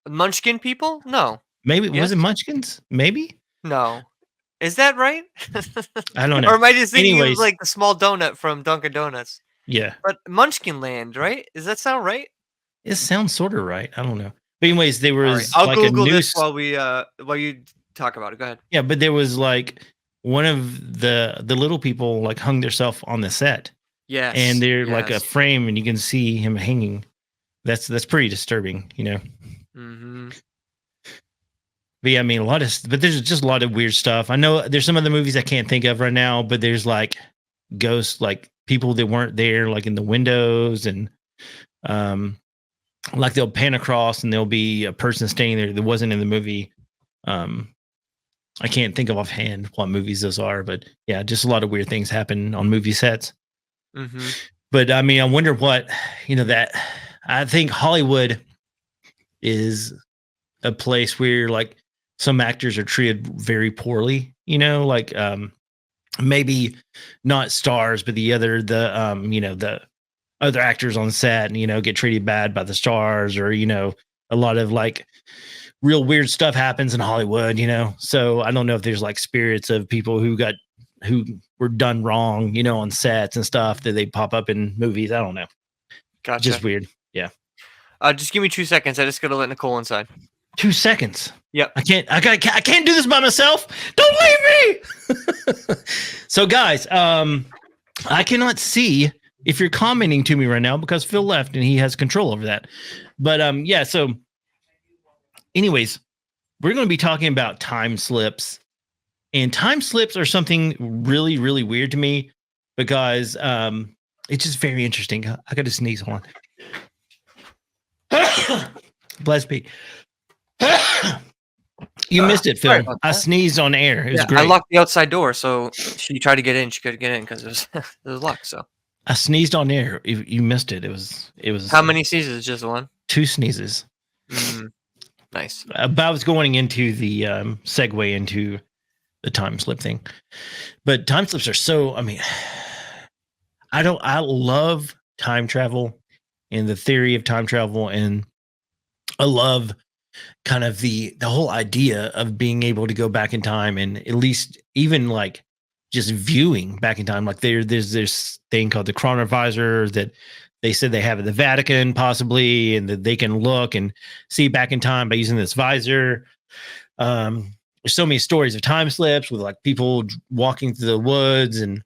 Munchkin people? No. Maybe was Yes? it Munchkins? Maybe No. Is that right? I don't know. Or am I just thinking of Anyways, like the small donut from Dunkin' Donuts? yeah, But Munchkin Land, right? Does that sound right? it sounds sort of right. I don't know. But anyways, there All right, was I'll like a Google this noose. while you talk about it. Go ahead. Yeah, but there was like one of the little people like hung themselves on the set, and Yes. they're like a Yes. frame, and you can see him hanging. That's pretty disturbing, you know. Mm-hmm. But yeah, I mean, but there's just a lot of weird stuff. I know there's some of the movies I can't think of right now, but there's like ghosts, like people that weren't there, like in the windows, and um, like they'll pan across and there'll be a person standing there that wasn't in the movie. Um, I can't think of offhand what movies those are, but yeah, just a lot of weird things happen on movie sets. Mm-hmm. But I mean, I wonder what, that I think Hollywood is a place where like some actors are treated very poorly, like maybe not stars, but the other actors on set, get treated bad by the stars, or, a lot of like real weird stuff happens in Hollywood, So I don't know if there's like spirits of people who were done wrong, on sets and stuff that they pop up in movies. I don't know. Gotcha. Just weird. Yeah. Just give me 2 seconds. I just gotta let Nicole inside. 2 seconds. Yep. I can't do this by myself. Don't leave me. So guys, I cannot see if you're commenting to me right now because Phil left and he has control over that. But yeah, so anyways, we're going to be talking about time slips. And time slips are something really, really weird to me because it's just very interesting. I got to sneeze. Hold on. Bless me. You missed it, Phil. I sneezed on air. It was great. I locked the outside door, so she tried to get in. She couldn't get in because it was locked. So I sneezed on air. You missed it. It was. How many sneezes? Just one? 2 sneezes. Nice. I was going into the segue into the time slip thing, but time slips are so. I mean, I love time travel and the theory of time travel, and I love kind of the whole idea of being able to go back in time and at least even like just viewing back in time. Like there's this thing called the chronovisor that they said they have at the Vatican possibly, and that they can look and see back in time by using this visor. There's so many stories of time slips with like people walking through the woods and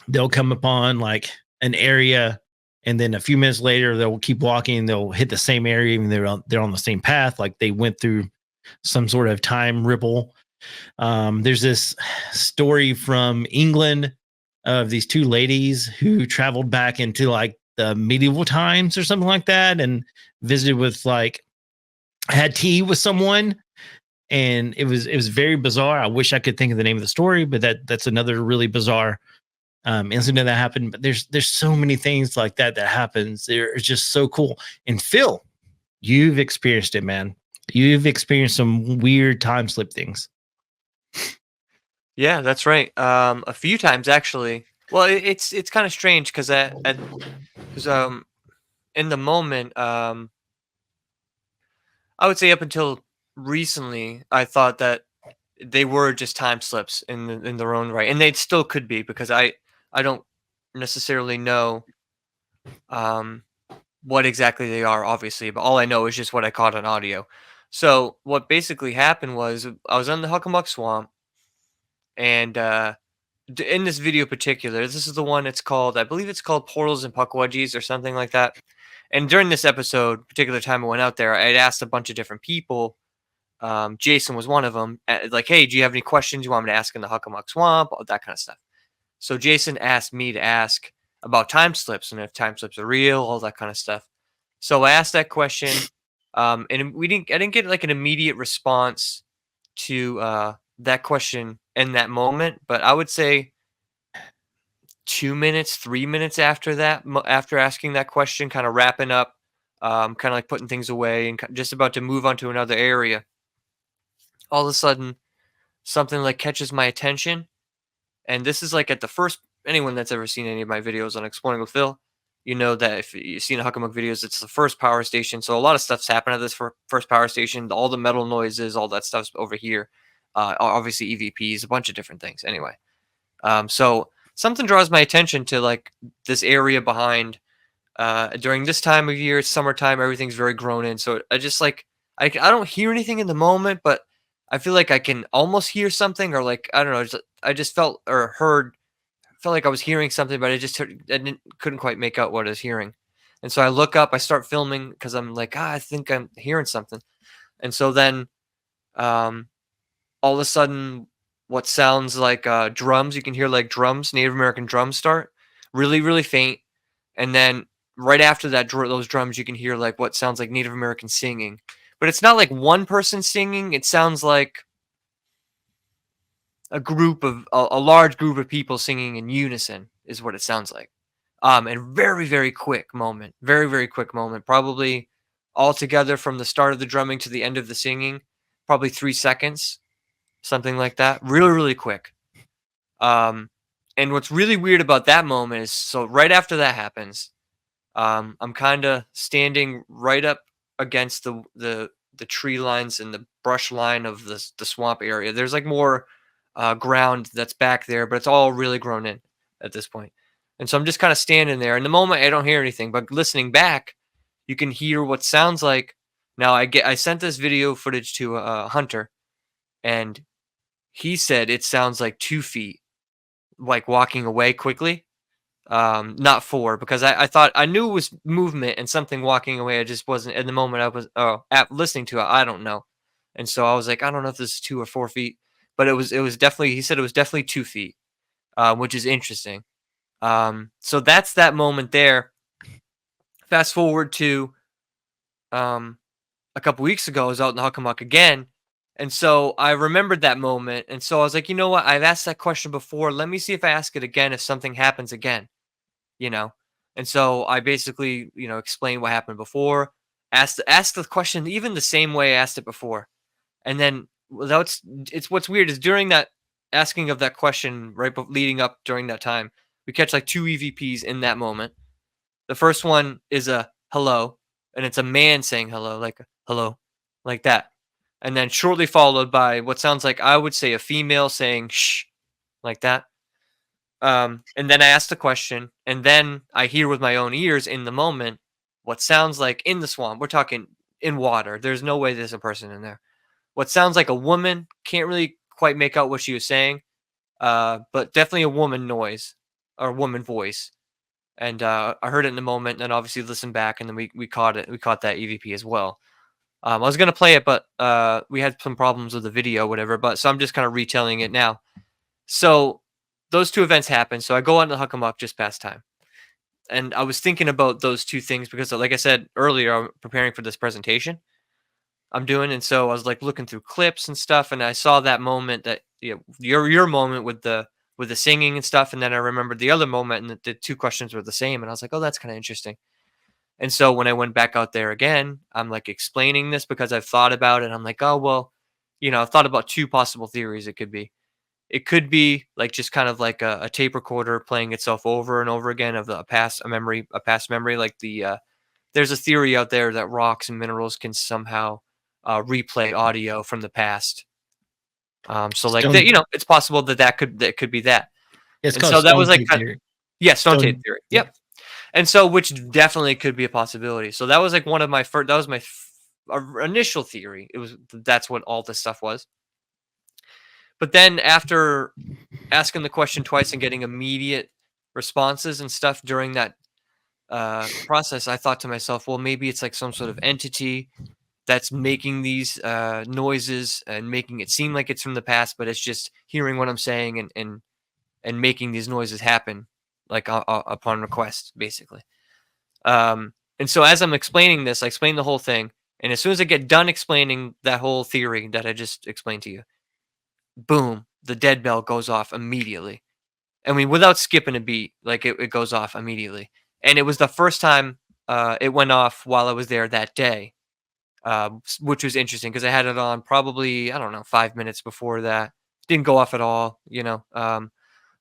they'll come upon like an area, and then a few minutes later they'll keep walking. They'll hit the same area, even they're on the same path, like they went through some sort of time ripple. There's this story from England of these two ladies who traveled back into like the medieval times or something like that, and visited with like had tea with someone, and it was very bizarre. I wish I could think of the name of the story, but that's another really bizarre incident that happened. But there's so many things like that happens. It's just so cool. And Phil, you've experienced it, man. You've experienced some weird time slip things. Yeah, that's right. A few times actually. Well, it's kind of strange because in the moment, I would say up until recently, I thought that they were just time slips in their own right, and they still could be because I don't necessarily know what exactly they are, obviously, but all I know is just what I caught on audio. So what basically happened was I was on the Huckamuck Swamp, and in this video particular, this is the one. It's called, I believe it's called Portals and Puckwudgies or something like that. And during this episode, particular time I went out there, I had asked a bunch of different people. Jason was one of them. Like, hey, do you have any questions you want me to ask in the Huckamuck Swamp? All that kind of stuff. So Jason asked me to ask about time slips and if time slips are real, all that kind of stuff. So I asked that question, and I didn't get like an immediate response to that question in that moment, but I would say 2 minutes, 3 minutes after that, after asking that question, kind of wrapping up, kind of like putting things away and just about to move on to another area. all of a sudden something like catches my attention, and this is like at the first. Anyone that's ever seen any of my videos on Exploring with Phil, you know that if you've seen Huckamuck videos, it's the first power station. So a lot of stuff's happened at this first power station. All the metal noises, all that stuff's over here. Obviously EVPs, a bunch of different things. Anyway, so something draws my attention to like this area behind. During this time of year, it's summertime, everything's very grown in. So I just like I don't hear anything in the moment, but I feel like I can almost hear something, or like I don't know. I just felt or heard felt like I was hearing something, but couldn't quite make out what I was hearing. And so I look up, I start filming because I'm like, I think I'm hearing something. And so then um, all of a sudden, what sounds like drums, you can hear like drums, Native American drums start really, really faint. And then right after that, those drums, you can hear like what sounds like Native American singing. But it's not like one person singing. It sounds like a large group of people singing in unison is what it sounds like. And very, very quick moment. Very, very quick moment. Probably altogether from the start of the drumming to the end of the singing, probably 3 seconds, something like that. Really, really quick. And what's really weird about that moment is so right after that happens, I'm kind of standing right up against the tree lines and the brush line of the swamp area. There's like more ground that's back there, but it's all really grown in at this point. And so I'm just kind of standing there. In the moment, I don't hear anything, but listening back, you can hear what sounds like. Now I sent this video footage to Hunter, and he said it sounds like 2 feet, like walking away quickly. Not 4, because I thought I knew it was movement and something walking away. I just wasn't in the moment. I was listening to it. I don't know, and so I was like, I don't know if this is 2 or 4 feet, but it was definitely. He said it was definitely 2 feet, which is interesting. So that's that moment there. Fast forward to um a couple weeks ago, I was out in the Huckamuck again, and so I remembered that moment, and so I was like, you know what? I've asked that question before. Let me see if I ask it again. If something happens again. you know. And so I basically, explained what happened before, asked the question even the same way I asked it before. And then without it's what's weird is during that asking of that question leading up during that time, we catch like two EVPs in that moment. The first one is a hello, and it's a man saying hello, like hello, like that. And then shortly followed by what sounds like I would say a female saying shh, like that. And then I ask the question, and then I hear with my own ears in the moment what sounds like in the swamp. We're talking in water. There's no way there's a person in there. What sounds like a woman. Can't really quite make out what she was saying, but definitely a woman noise or woman voice. And I heard it in the moment, and then obviously listened back, and then we caught it. We caught that EVP as well. I was gonna play it, but we had some problems with the video, whatever. But so I'm just kind of retelling it now. So those two events happened. So I go on to Huckamuck just past time. And I was thinking about those two things because, like I said earlier, I'm preparing for this presentation I'm doing. And so I was like looking through clips and stuff. And I saw that moment that, your moment with the singing and stuff. And then I remembered the other moment, and the two questions were the same. And I was like, oh, that's kind of interesting. And so when I went back out there again, I'm like explaining this because I've thought about it. I'm like, oh, well, I've thought about two possible theories it could be. It could be like just kind of like a tape recorder playing itself over and over again of a past memory. Like there's a theory out there that rocks and minerals can somehow replay audio from the past. So like Stone, it's possible that could be that. it's And called so that was stone like tape theory. stone tape theory. Yeah. Yep. And so which definitely could be a possibility. So that was like one of my first. That was my initial theory. That's what all this stuff was. But then after asking the question twice and getting immediate responses and stuff during that process, I thought to myself, well, maybe it's like some sort of entity that's making these noises and making it seem like it's from the past, but it's just hearing what I'm saying and making these noises happen, like upon request, basically. And so as I'm explaining this, I explain the whole thing, and as soon as I get done explaining that whole theory that I just explained to you, boom, the dead bell goes off immediately. I mean, without skipping a beat, like it goes off immediately. And it was the first time it went off while I was there that day. which was interesting because I had it on probably, I don't know, 5 minutes before that. Didn't go off at all, you know.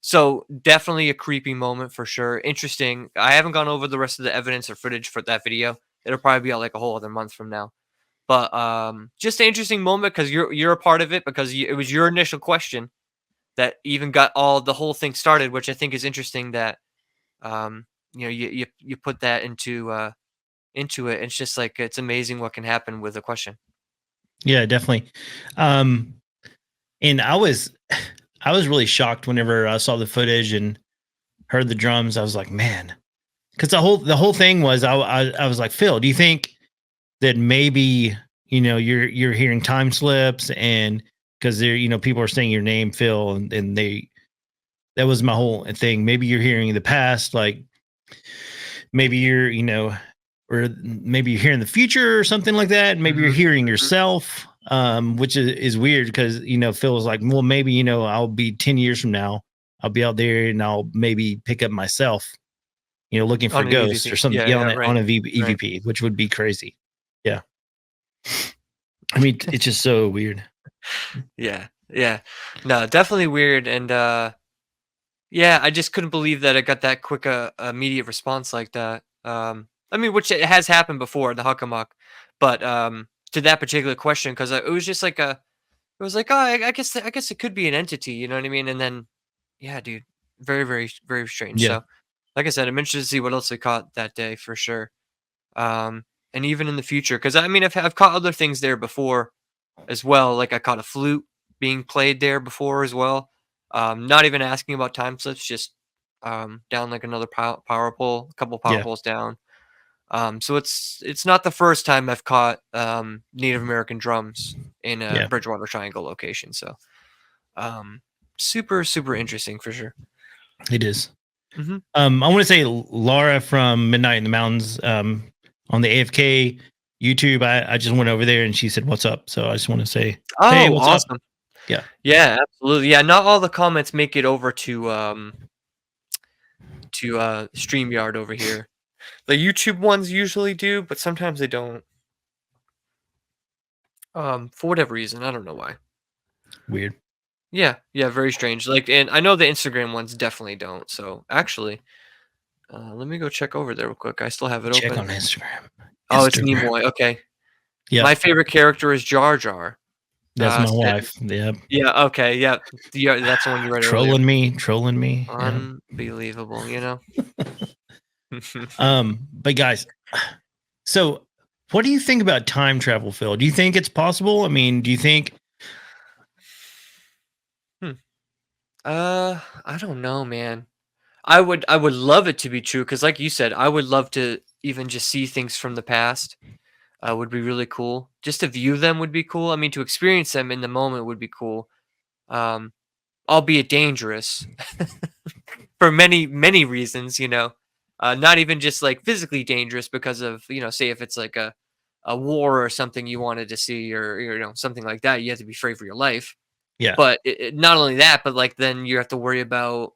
So definitely a creepy moment for sure. Interesting. I haven't gone over the rest of the evidence or footage for that video. It'll probably be out like a whole other month from now. But just an interesting moment because you're a part of it because it was your initial question that even got all the whole thing started, which I think is interesting that you put that into it. It's just like it's amazing what can happen with a question. Yeah, definitely. Um, and I was really shocked whenever I saw the footage and heard the drums. I was like, man, because the whole thing was I was like, Phil, do you think that maybe you're hearing time slips and because they're people are saying your name, Phil, and they that was my whole thing. Maybe you're hearing the past, like maybe you're or maybe you're hearing the future or something like that. Maybe you're Mhm, hearing mhm. yourself, which is weird because Phil was like, well, maybe I'll be 10 years from now, I'll be out there and I'll maybe pick up myself, looking for On an ghosts or EVP. something, Yeah, yeah, yeah, on right, a right. EVP, which would be crazy. Yeah, I mean, it's just so weird. Yeah, yeah. No, definitely weird, and yeah, I just couldn't believe that it got that quick immediate response like that. I mean, which it has happened before, the Huckamuck, but to that particular question, because it was just like it was like, oh, I guess it could be an entity, you know what I mean? And then, yeah, dude, very, very, very strange. Yeah, So, like I said, I'm interested to see what else they caught that day for sure. Um, and even in the future, because I mean, I've caught other things there before as well. Like I caught a flute being played there before as well. Not even asking about time slips, just down like another power pole, a couple power yeah, poles down. So it's not the first time I've caught Native American drums in a yeah. Bridgewater Triangle location. So um, super interesting for sure. It is. Hmm. I want to say Laura from Midnight in the Mountains on the AFK YouTube. I just went over there and she said, "What's up?" So I just want to say, "Hey, Oh, what's up?" awesome! Yeah, Yeah, absolutely. Yeah, not all the comments make it over to StreamYard over here. The YouTube ones usually do, but sometimes they don't. For whatever reason, I don't know why. weird. Yeah, yeah, very strange. Like, and I know the Instagram ones definitely don't. So actually, let me go check over there real quick. I still have it Check open. on Instagram. Oh, it's Instagram. Nimoy. Okay, Yeah, my favorite character is Jar Jar. that's my Sitting. wife. Yeah, Yeah. Okay. Yeah. Yeah. That's the one you read earlier. trolling me. Yeah. Unbelievable. You know. But guys, so what do you think about time travel, Phil? Do you think it's possible? I mean, do you think? Hmm. I don't know, man. I would love it to be true because, like you said, I would love to even just see things from the past. Would be really cool. Just to view them would be cool. I mean, to experience them in the moment would be cool. Um, albeit dangerous for many reasons. You know, not even just like physically dangerous because of say if it's like a war or something you wanted to see or something like that, you have to be afraid for your life. Yeah, But not only that, but like then you have to worry about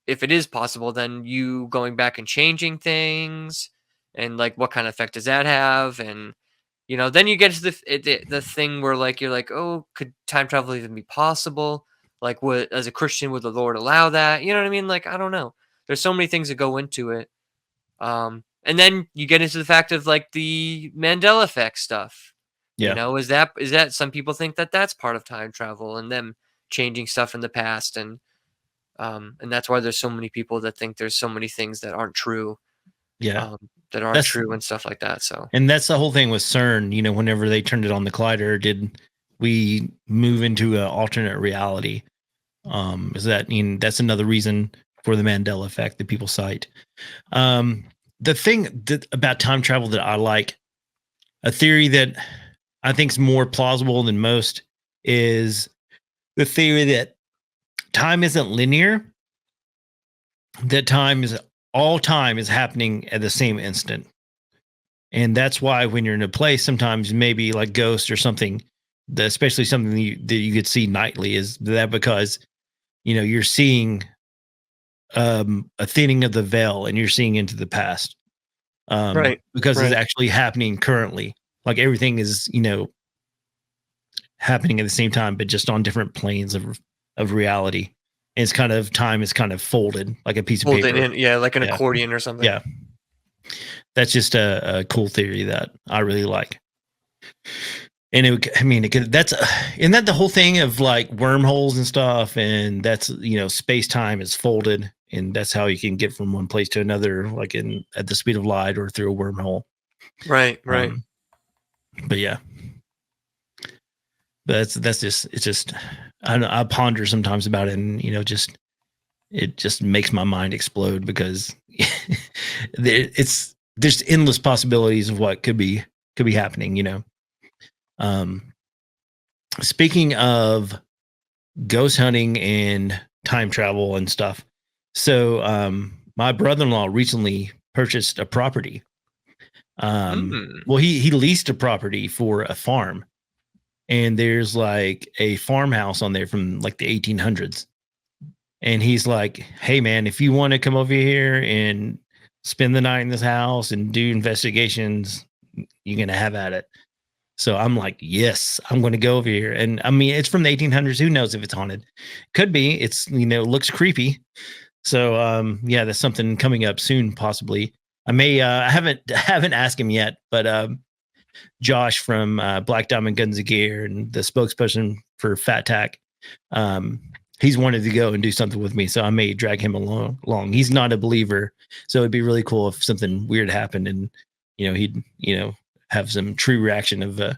if it is possible, then you going back and changing things, and like what kind of effect does that have? And then you get to the thing where like you're like, oh, could time travel even be possible? Like, would as a Christian would the Lord allow that? You know what I mean? Like, I don't know. There's so many things that go into it. And then you get into the fact of like the Mandela effect stuff. yeah, Is that some people think that that's part of time travel and them changing stuff in the past and that's why there's so many people that think there's so many things that aren't true, yeah. um, that aren't That's true and stuff like that. So And that's the whole thing with CERN. Whenever they turned it on the collider, did we move into an alternate reality? Is that that's another reason for the Mandela effect that people cite. Um, the thing about time travel that I like, a theory that I think is more plausible than most, is the theory that time isn't linear. That all time is happening at the same instant. And that's why when you're in a place, sometimes maybe like Ghost or something, especially something that you could see nightly, is that because you're seeing a thinning of the veil and you're seeing into the past right, because it's right. actually happening currently. like everything is, happening at the same time, but just on different planes of reality. And it's kind of time is kind of folded like a piece of Hold it paper. in, yeah, like an Yeah. accordion or something. Yeah. That's just a cool theory that I really like. And isn't that the whole thing of like wormholes and stuff? And that's, space time is folded, and that's how you can get from one place to another, like at the speed of light or through a wormhole. Right. But yeah, but it's just, I don't know, I ponder sometimes about it, and it just makes my mind explode because there's endless possibilities of what could be happening. Speaking of ghost hunting and time travel and stuff, so my brother-in-law recently purchased a property. Well, he leased a property for a farm, and there's like a farmhouse on there from like the 1800s. And he's like, "Hey man, if you want to come over here and spend the night in this house and do investigations, you're going to have at it." So I'm like, "Yes, I'm going to go over here." And I mean, it's from the 1800s. Who knows if it's haunted? Could be. It's, looks creepy. So yeah, that's something coming up soon, possibly. I may I haven't asked him yet, but Josh from Black Diamond Guns and Gear and the spokesperson for Fat Tack, he's wanted to go and do something with me, so I may drag him along. He's not a believer, so it'd be really cool if something weird happened and he'd have some true reaction of a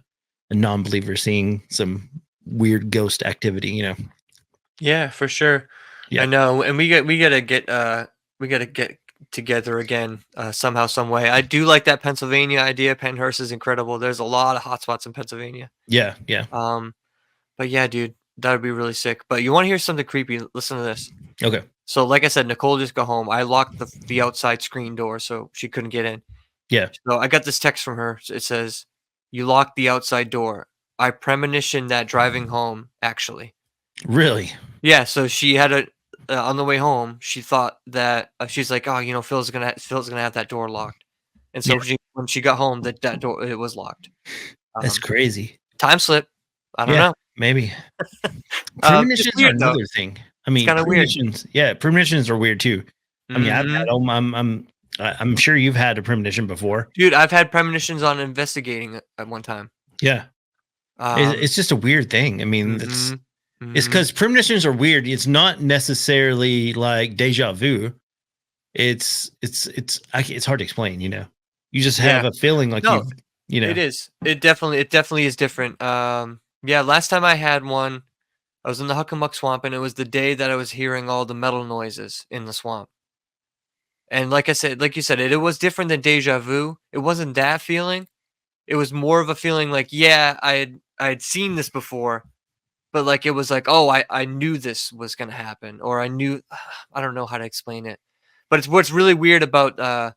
non-believer seeing some weird ghost activity. Yeah, for sure. Yeah. I know, and we gotta get together again somehow, some way. I do like that Pennsylvania idea. Pennhurst is incredible. There's a lot of hotspots in Pennsylvania. Yeah. But yeah, dude, that would be really sick. But you want to hear something creepy? Listen to this. Okay. So, like I said, Nicole just got home. I locked the outside screen door so she couldn't get in. Yeah. So I got this text from her. It says, "You locked the outside door. I premonitioned that driving home, actually." Really? Yeah, so she had on the way home, she thought that she's like, "Oh, Phil's gonna have that door locked." And so when she got home, that door, it was locked. That's crazy. Time slip. I don't know. Maybe. It's Premonitions are weird, another thing. I mean, kinda weird. premonitions. Yeah, premonitions are weird too. I mean, I've Mhm. had them. I'm sure you've had a premonition before. Dude, I've had premonitions on investigating at one time. Yeah. It's just a weird thing. I mean, Mhm. it's because premonitions are weird. It's not necessarily like deja vu. It's hard to explain. You just have a feeling like No, It is. It definitely is different. Yeah, last time I had one, I was in the Huckamuck Swamp, and it was the day that I was hearing all the metal noises in the swamp. And like you said, it was different than deja vu. It wasn't that feeling. It was more of a feeling like, yeah, I had seen this before, but like it was like, oh, I knew this was gonna happen, or I knew. I don't know how to explain it, but it's what's really weird about that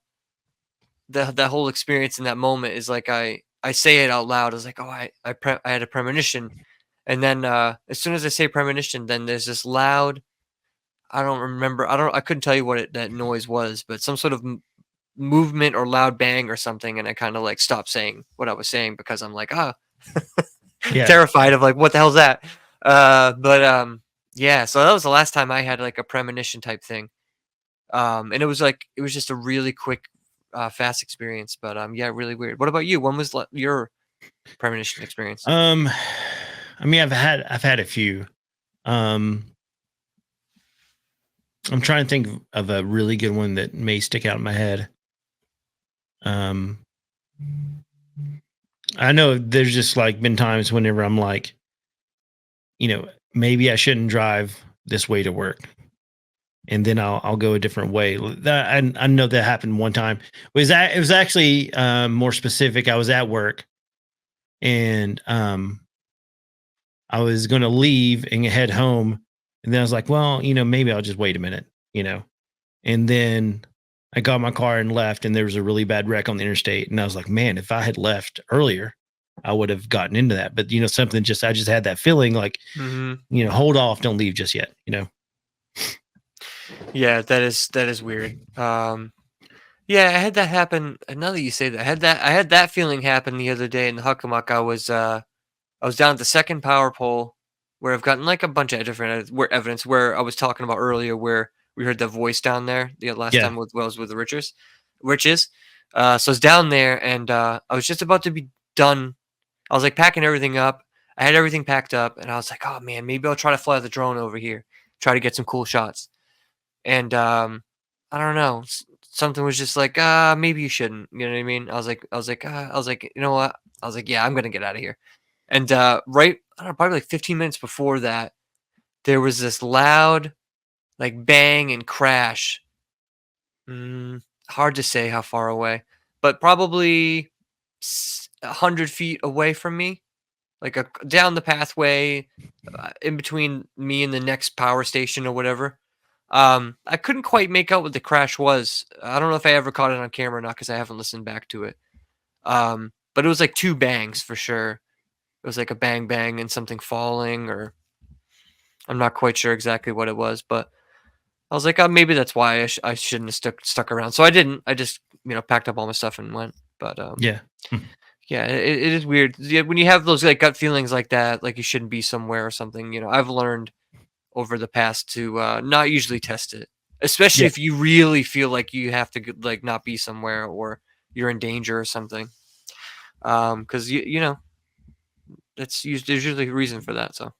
whole experience in that moment is like I say it out loud. I was like, oh, I had a premonition, and then as soon as I say premonition, then there's this loud. I don't remember. I couldn't tell you what that noise was, but some sort of movement or loud bang or something, and I kind of like stopped saying what I was saying because I'm like, Yeah. terrified of like what the hell's that. Yeah. So that was the last time I had like a premonition type thing. And it was just a really quick, fast experience. But yeah, really weird. What about you? When was your premonition experience? I mean, I've had a few. I'm trying to think of a really good one that may stick out in my head. I know there's just like been times whenever I'm like, maybe I shouldn't drive this way to work, and then I'll go a different way. That I know that happened one time. It was actually more specific. I was at work, and I was going to leave and head home. And then I was like, well, maybe I'll just wait a minute, and then I got my car and left, and there was a really bad wreck on the interstate. And I was like, man, if I had left earlier, I would have gotten into that. But, something I just had that feeling like, hold off, don't leave just yet, Yeah, that is weird. Yeah, I had that happen. Now that you say that, I had that feeling happen the other day in the Huckamuck. I was down at the second power pole where I've gotten like a bunch of different where evidence where I was talking about earlier where we heard the voice down there the last Yeah. time with Wells with the Riches. So I was down there and I was just about to be done. I was like packing everything up. I had everything packed up and I was like, oh man, maybe I'll try to fly the drone over here, try to get some cool shots. And I don't know, something was just like, maybe you shouldn't. You know what I mean? I was like, you know what? I was like, yeah, I'm gonna get out of here. And right, I don't know, probably like 15 minutes before that, there was this loud, like bang and crash. Hard to say how far away, but probably 100 feet away from me, like down the pathway, in between me and the next power station or whatever. I couldn't quite make out what the crash was. I don't know if I ever caught it on camera or not because I haven't listened back to it. But it was like two bangs for sure. It was like a bang bang and something falling, or I'm not quite sure exactly what it was, but I was like, maybe that's why I shouldn't have stuck around. So I didn't. I just packed up all my stuff and went. But Yeah. yeah, it is weird. Yeah, when you have those like gut feelings like that, like you shouldn't be somewhere or something. I've learned over the past to not usually test it, especially Yeah. if you really feel like you have to like not be somewhere or you're in danger or something. Because there's usually a reason for that. So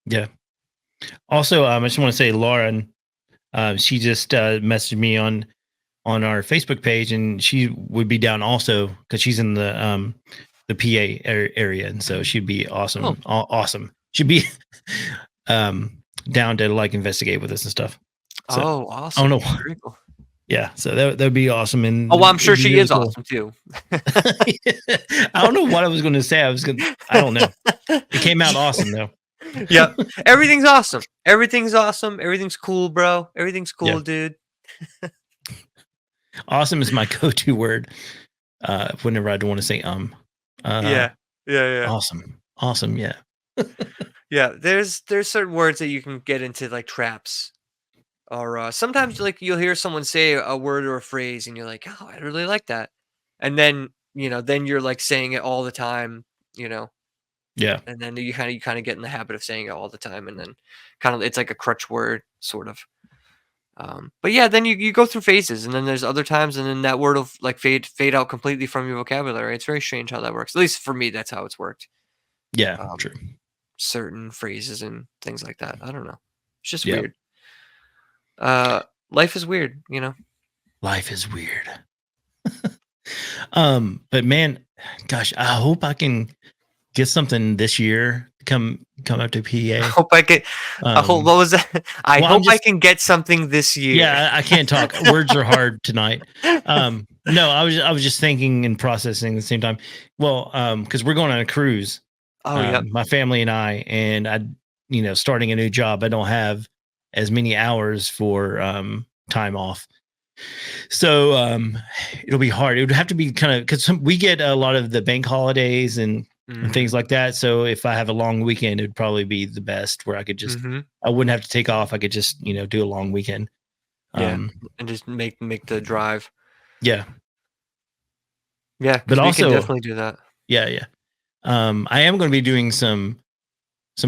Yeah. Also, I just want to say, Lauren, she just messaged me on our Facebook page, and she would be down also because she's in the PA area, and so she'd be awesome. Awesome. She'd be down to like investigate with us and stuff. So oh, I don't awesome, know. very cool. Yeah, so that'd be awesome, and Oh, well, I'm sure it'd be she really is cool. awesome too. I don't know what I was going to say. I don't know. It came out awesome though. Yeah, everything's awesome. Everything's awesome. Everything's cool, bro. Everything's cool, Yeah. dude. Awesome is my go-to word whenever I don't want to say Yeah, yeah. awesome, yeah. Yeah, there's certain words that you can get into like traps, or sometimes like you'll hear someone say a word or a phrase, and you're like, oh, I really like that, and then then you're like saying it all the time, Yeah. and then you kind of get in the habit of saying it all the time, and then kind of it's like a crutch word sort of. But yeah, then you go through phases, and then there's other times, and then that word will like fade out completely from your vocabulary. It's very strange how that works. At least for me, that's how it's worked. Yeah, Um, true. Certain phrases and things like that. I don't know. It's just Yeah. weird. Life is weird, Life is weird. But man, gosh, I hope I can get something this year. Come up to I PA. hope I get. I hope what was that? I Well, I'm hope I just can get something this year. yeah, I can't talk. Words are hard tonight. No, I was just thinking and processing at the same time. Well, because we're going on a cruise, Oh yeah. my family and I, starting a new job, I don't have as many hours for time off. So it'll be hard. It would have to be kind of because we get a lot of the bank holidays and things like that. So if I have a long weekend, it'd probably be the best where I could just Mm-hmm. I wouldn't have to take off. I could just do a long weekend. Yeah, and just make the drive. Yeah, Yeah, but because we can also definitely do that. yeah. I am going to be doing some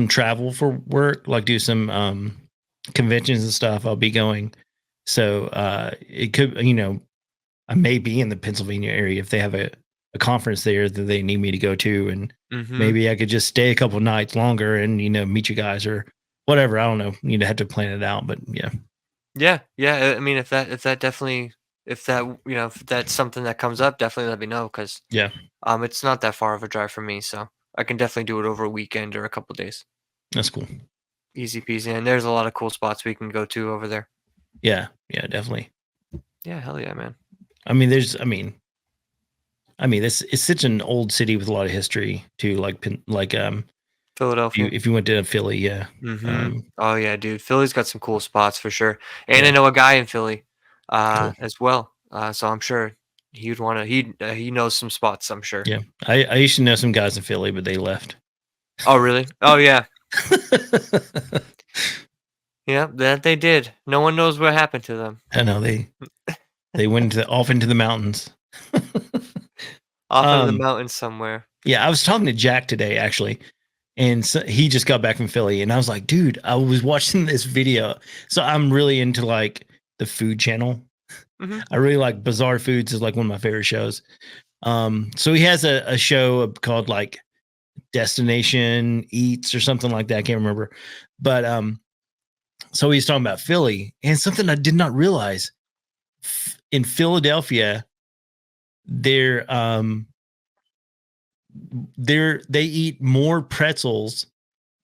travel for work, like do some conventions and stuff. I'll be going. So it could, I may be in the Pennsylvania area if they have a conference there that they need me to go to, and Mm-hmm. maybe I could just stay a couple nights longer and meet you guys or whatever. I don't know. You'd have to plan it out, but yeah, Yeah. I mean, if that definitely, if that if that's something that comes up, definitely let me know because yeah, it's not that far of a drive for me, so I can definitely do it over a weekend or a couple days. that's cool. Easy peasy, and there's a lot of cool spots we can go to over there. Yeah, definitely. Yeah, hell yeah, man. I mean, this it's such an old city with a lot of history too. Philadelphia. If you went to Philly, yeah, Mm-hmm. Oh yeah, dude. Philly's got some cool spots for sure, and I yeah, know a guy in Philly, cool. as well. So I'm sure he'd want to. He knows some spots. I'm sure. Yeah, I used to know some guys in Philly, but they left. Oh really? Oh yeah. Yeah, that they did. No one knows what happened to them. I know They went off into the mountains. Off into the mountains somewhere. Yeah, I was talking to Jack today actually, and so he just got back from Philly, and I was like, dude, I was watching this video. So I'm really into like the food channel. Mhm. I really like Bizarre Foods is like one of my favorite shows. So he has a show called like Destination Eats or something like that. I can't remember, but so he's talking about Philly and something I did not realize in Philadelphia, they eat more pretzels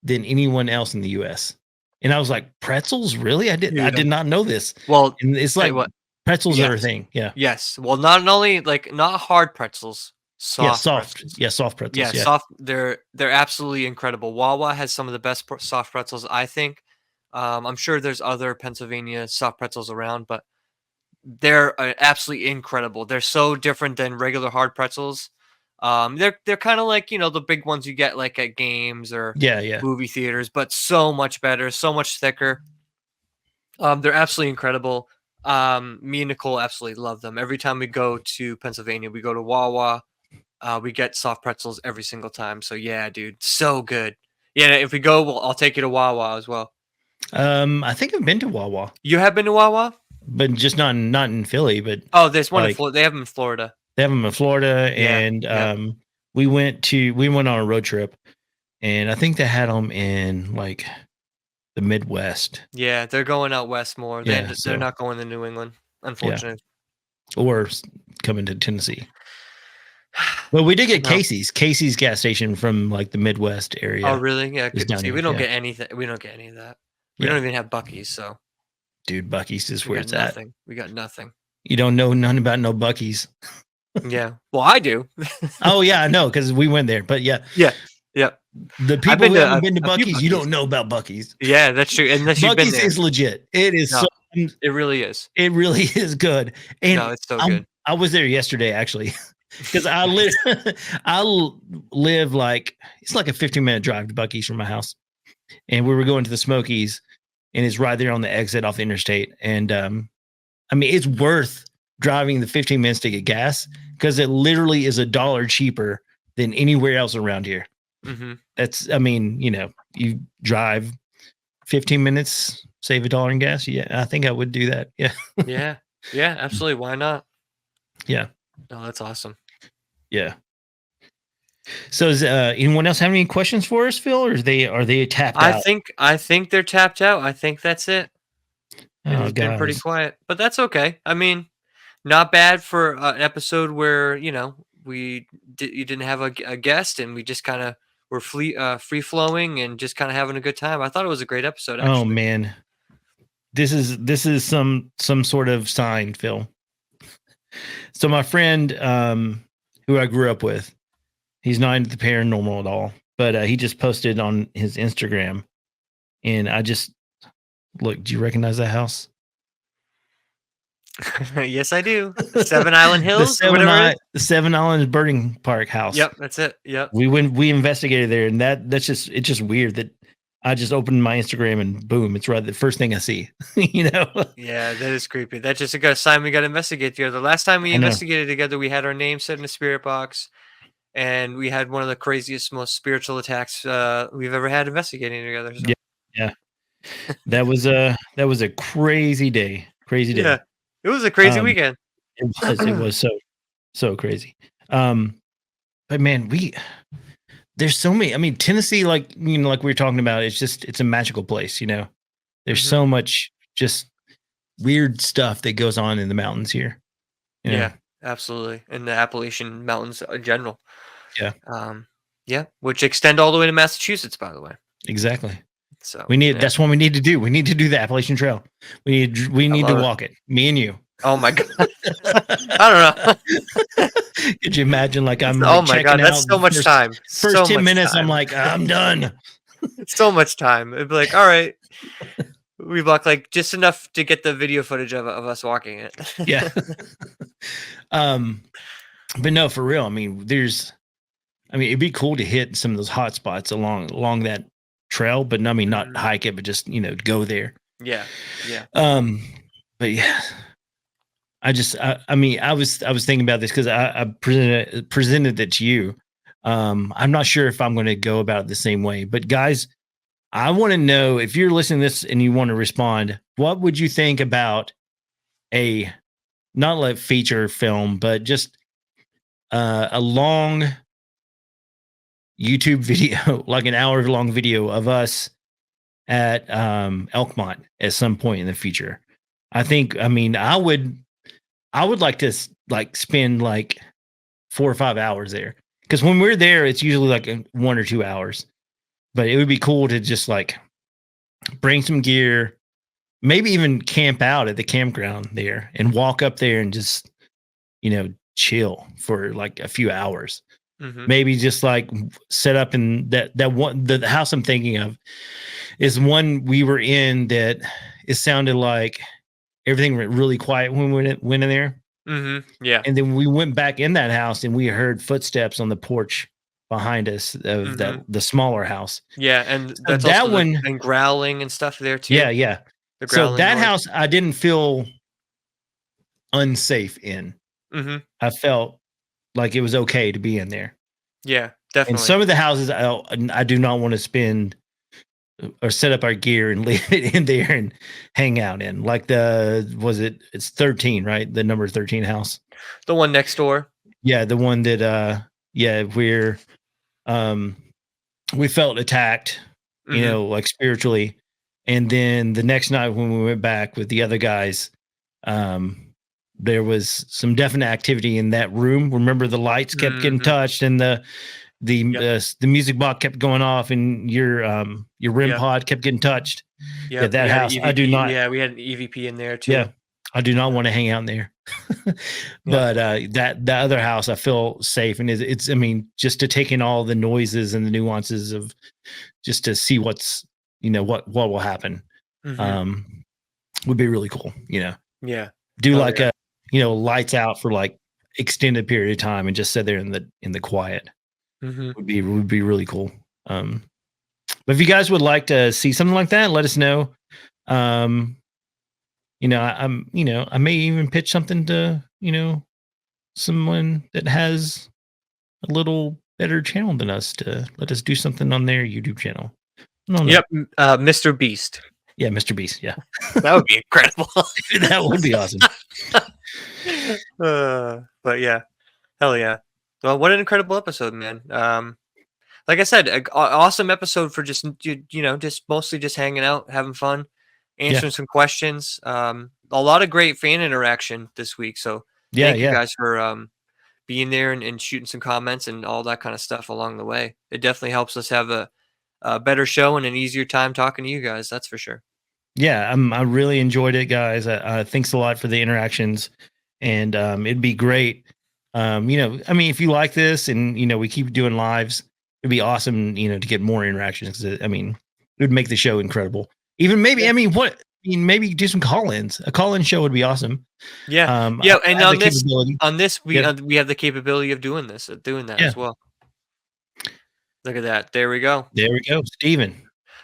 than anyone else in the US. And I was like, pretzels? Really? I Dude, did not know this. Well, And it's tell like you what. pretzels are a Yes. thing. Yeah. Yes. Well, not only like not hard pretzels, Yeah, soft soft. pretzels. Yeah, soft pretzels. Yeah, Yeah. soft. They're absolutely incredible. Wawa has some of the best soft pretzels, I think. I'm sure there's other Pennsylvania soft pretzels around, but they're absolutely incredible. They're so different than regular hard pretzels. They're kind of like the big ones you get like at games or Yeah, yeah. movie theaters, but so much better, so much thicker. They're absolutely incredible. Me and Nicole absolutely love them. Every time we go to Pennsylvania, we go to Wawa. We get soft pretzels every single time. So yeah, dude, so good. Yeah, if we go, I'll take you to Wawa as well. I think I've been to Wawa, You have been to Wawa? but just not in Philly, but Oh, there's one in like Florida. They have them in Florida. they have them in Florida, Yeah, and yeah. we went on a road trip, and I think they had them in like the Midwest. Yeah, they're going out west more. Yeah, They're so not going to New England, unfortunately. or coming to Tennessee. Well, we did get No. Casey's gas station from like the Midwest area. Oh, really? Yeah, It's good to down see. here, We don't yeah. get anything. We don't get any of that. We Yeah. don't even have Buc-ee's, so Dude, Buc-ee's is we where got it's at. nothing. We got nothing. You don't know none about no Buc-ee's. Yeah. Well, I do. Oh yeah, I know because we went there. But yeah, Yeah. Yeah. the people been who to haven't been to a few Buc-ee's, you Buc-ee's. don't know about Buc-ee's. Yeah, that's true. Unless you've been Buc-ee's there. is legit. It is No, so. it really is. It really is good. And No, it's so good. I was there yesterday actually because I live like it's like a 15-minute drive to Buc-ee's from my house, and we were going to the Smokies, and it's right there on the exit off the interstate. And I mean, it's worth driving the 15 minutes to get gas because it literally is $1 cheaper than anywhere else around here. Mm-hmm. That's, I mean, you drive 15 minutes, save $1 in gas. Yeah, I think I would do that. Yeah. Yeah. Yeah, absolutely. Why not? Yeah. No, that's awesome. Yeah. So does anyone else have any questions for us, Phil, or are they tapped out? I think they're tapped out. I think that's it. It Oh, has been pretty guys. quiet, but that's okay. I mean, not bad for an episode where you didn't have a guest and we just kind of were free flowing and just kind of having a good time. I thought it was a great episode. Actually. Oh man, this is some sort of sign, Phil. So my friend, who I grew up with, he's not into the paranormal at all, but he just posted on his Instagram, and I just look. Do you recognize that house? Yes, I do. 7 Island Hills, the or whatever it is. The 7 Islands Birding Park house. Yep, that's it. Yep. We investigated there, and it's just weird that I just opened my Instagram and boom, it's right the first thing I see. Yeah, that is creepy. That just a sign we got to investigate together. The last time we I know. investigated together, we had our name set in a spirit box, and we had one of the craziest, most spiritual attacks we've ever had investigating together. So. Yeah. That was a crazy day. Crazy day. Yeah, it was a crazy weekend. It was so crazy. But man, there's so many. I mean, Tennessee, like like we were talking about, it's a magical place. There's so much just weird stuff that goes on in the mountains here. Yeah, absolutely, in the Appalachian Mountains in general. Yeah. Yeah, which extend all the way to Massachusetts, by the way. Exactly. So that's what we need to do. We need to do the Appalachian Trail. We need to walk it. Me and you. Oh my god! I don't know. Could you imagine? Like I'm. Oh my god, that's so much time. First 10 minutes, I'm like, I'm done. So much time. It'd be like, all right, we walk like just enough to get the video footage of us walking it. Yeah. But no, for real. I mean, it'd be cool to hit some of those hot spots along that trail, but I mean, not hike it, but just go there. Yeah. But yeah, I mean, I was thinking about this because I presented it to you. I'm not sure if I'm going to go about it the same way, but guys, I want to know if you're listening to this and you want to respond, what would you think about a not like feature film, but just a long YouTube video, like an hour long video of us at Elkmont at some point in the future. I mean, I would like to like spend like 4 or 5 hours there because when we're there, it's usually like 1 or 2 hours. But it would be cool to just like bring some gear, maybe even camp out at the campground there and walk up there and just, chill for like a few hours. Mm-hmm. Maybe just like set up in that one, the house I'm thinking of is one we were in that it sounded like everything went really quiet when we went in there. Mm-hmm. Yeah. And then we went back in that house and we heard footsteps on the porch behind us of the smaller house. Yeah, and So that's that also one and growling and stuff there too. Yeah, yeah. The So growling that noise. house I didn't feel unsafe in. Mm-hmm. I felt like it was okay to be in there. Yeah, And definitely. some of the houses I do not want to spend or set up our gear and leave it in there and hang out in. Like it's 13, right? The number 13 house. The one next door. Yeah, the one that we felt attacked, Mm-hmm. like spiritually. And then the next night when we went back with the other guys, there was some definite activity in that room. Remember, the lights kept getting Mhm. touched, and the Yep. music box kept going off, and your REM Yeah. pod kept getting touched. Yeah, Yeah, that we had an house, I do EVP. not. Yeah, we had an EVP in there too. Yeah, I do not want to hang out in there. But that other house, I feel safe, and it's I mean, just to take in all the noises and the nuances of just to see what's what will happen. Mhm. Would be really cool. Yeah. Do Oh, like yeah. lights out for like extended period of time and just sit there in the quiet. Mhm. Would be really cool. But if you guys would like to see something like that, let us know. I may even pitch something to someone that has a little better channel than us to let us do something on their YouTube channel. I don't know. Yep. Mr. Beast. Yeah, Mr. Beast. Yeah, That would be incredible. that would be awesome. But yeah, hell yeah. Well, what an incredible episode, man. Like I said, awesome episode for just just mostly just hanging out, having fun, answering some questions. A lot of great fan interaction this week. So thank you guys for being there and shooting some comments and all that kind of stuff along the way. It definitely helps us have a better show and an easier time talking to you guys. That's for sure. Yeah, I really enjoyed it, guys. Thanks a lot for the interactions, and it'd be great. I mean, if you like this, and we keep doing lives, it'd be awesome. To get more interactions. Because I mean, it would make the show incredible. Even maybe, Yeah. I mean, maybe do some call-ins. A call-in show would be awesome. Yeah, I and have on the this, capability. we have the capability of doing that Yeah. as well. Look at that. There we go. There we go, Steven.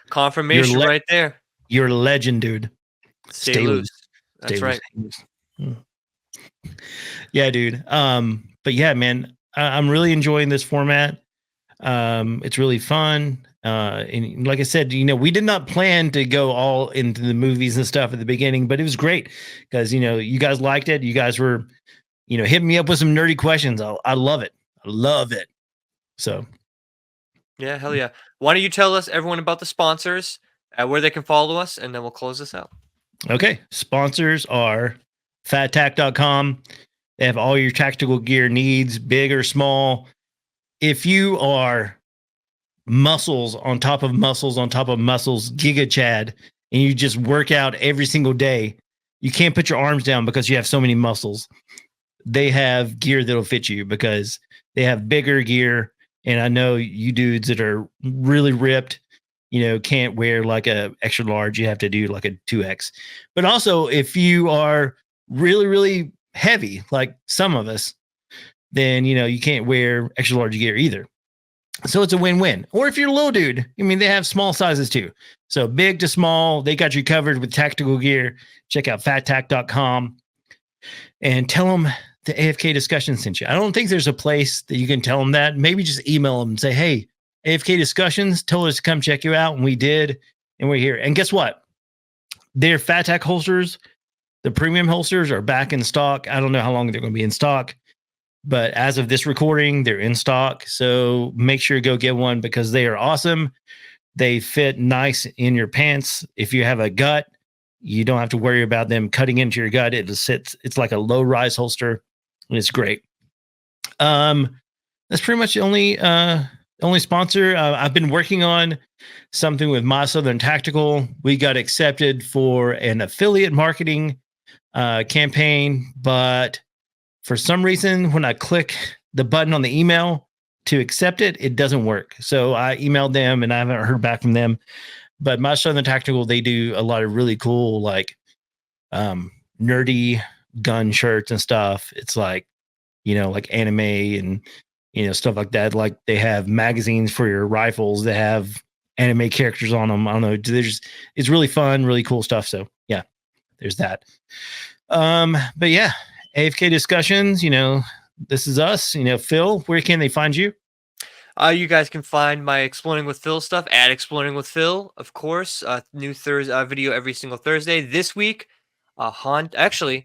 Confirmation right there. You're a legend, dude. Stay loose. That's Stay right. loose. Yeah, dude. But yeah, man, I'm really enjoying this format. It's really fun. And like I said, we did not plan to go all into the movies and stuff at the beginning, but it was great because you guys liked it. You guys were, hitting me up with some nerdy questions. I love it. I love it. So Yeah, hell yeah. Why don't you tell us everyone about the sponsors, where they can follow us, and then we'll close this out. Okay. Sponsors are fattack.com. They have all your tactical gear needs, big or small. If you are muscles on top of muscles on top of muscles, Giga Chad, and you just work out every single day, you can't put your arms down because you have so many muscles. They have gear that'll fit you because they have bigger gear. And I know you dudes that are really ripped, can't wear like a extra large. You have to do like a 2X. But also, if you are really, really heavy, like some of us, then, you can't wear extra large gear either. So it's a win-win. Or if you're a little dude, I mean, they have small sizes too. So big to small, they got you covered with tactical gear. Check out fattack.com. and tell them the AFK discussion sent you. I don't think there's a place that you can tell them that. Maybe just email them and say, hey, AFK discussions told us to come check you out, and we did, and we're here. And guess what? Their Fat Tack holsters, the premium holsters, are back in stock. I don't know how long they're going to be in stock, but as of this recording, they're in stock. So make sure you go get one because they are awesome. They fit nice in your pants. If you have a gut, you don't have to worry about them cutting into your gut. It sits. It's like a low rise holster, and it's great. That's pretty much the only sponsor. I've been working on something with My Southern Tactical. We got accepted for an affiliate marketing campaign, but for some reason, when I click the button on the email to accept it, it doesn't work. So I emailed them and I haven't heard back from them. But My Southern Tactical, they do a lot of really cool, like nerdy gun shirts and stuff. It's like, like anime and, stuff like that. Like they have magazines for your rifles that have anime characters on them. I don't know. It's really fun, really cool stuff. So yeah, there's that. But yeah, AFK discussions, this is us. Phil, where can they find you? You guys can find my Exploring with Phil stuff at Exploring with Phil, of course. New Thursday video every single Thursday. This week, haunted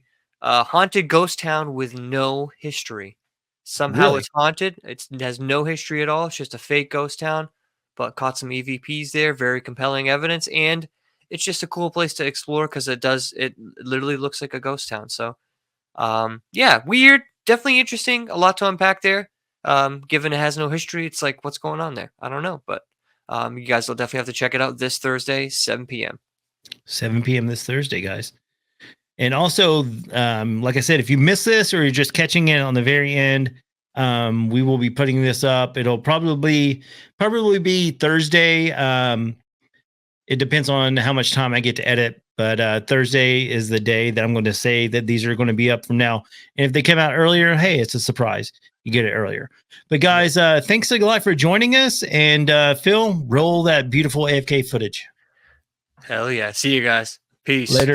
ghost town with no history. Somehow Really? it's haunted. It has no history at all. It's just a fake ghost town, but caught some EVPs there. Very compelling evidence, and it's just a cool place to explore because it literally looks like a ghost town. So, yeah, weird, definitely interesting. A lot to unpack there. Given it has no history, it's like, what's going on there? I don't know, but you guys will definitely have to check it out this Thursday, 7 p.m. 7 p.m. this Thursday, guys. And also, like I said, if you miss this or you're just catching it on the very end, we will be putting this up. It'll probably be Thursday. It depends on how much time I get to edit, but Thursday is the day that I'm going to say that these are going to be up from now. And if they come out earlier, hey, it's a surprise. You get it earlier. But guys, thanks a lot for joining us. And Phil, roll that beautiful AFK footage. Hell yeah. See you guys. Peace. Later.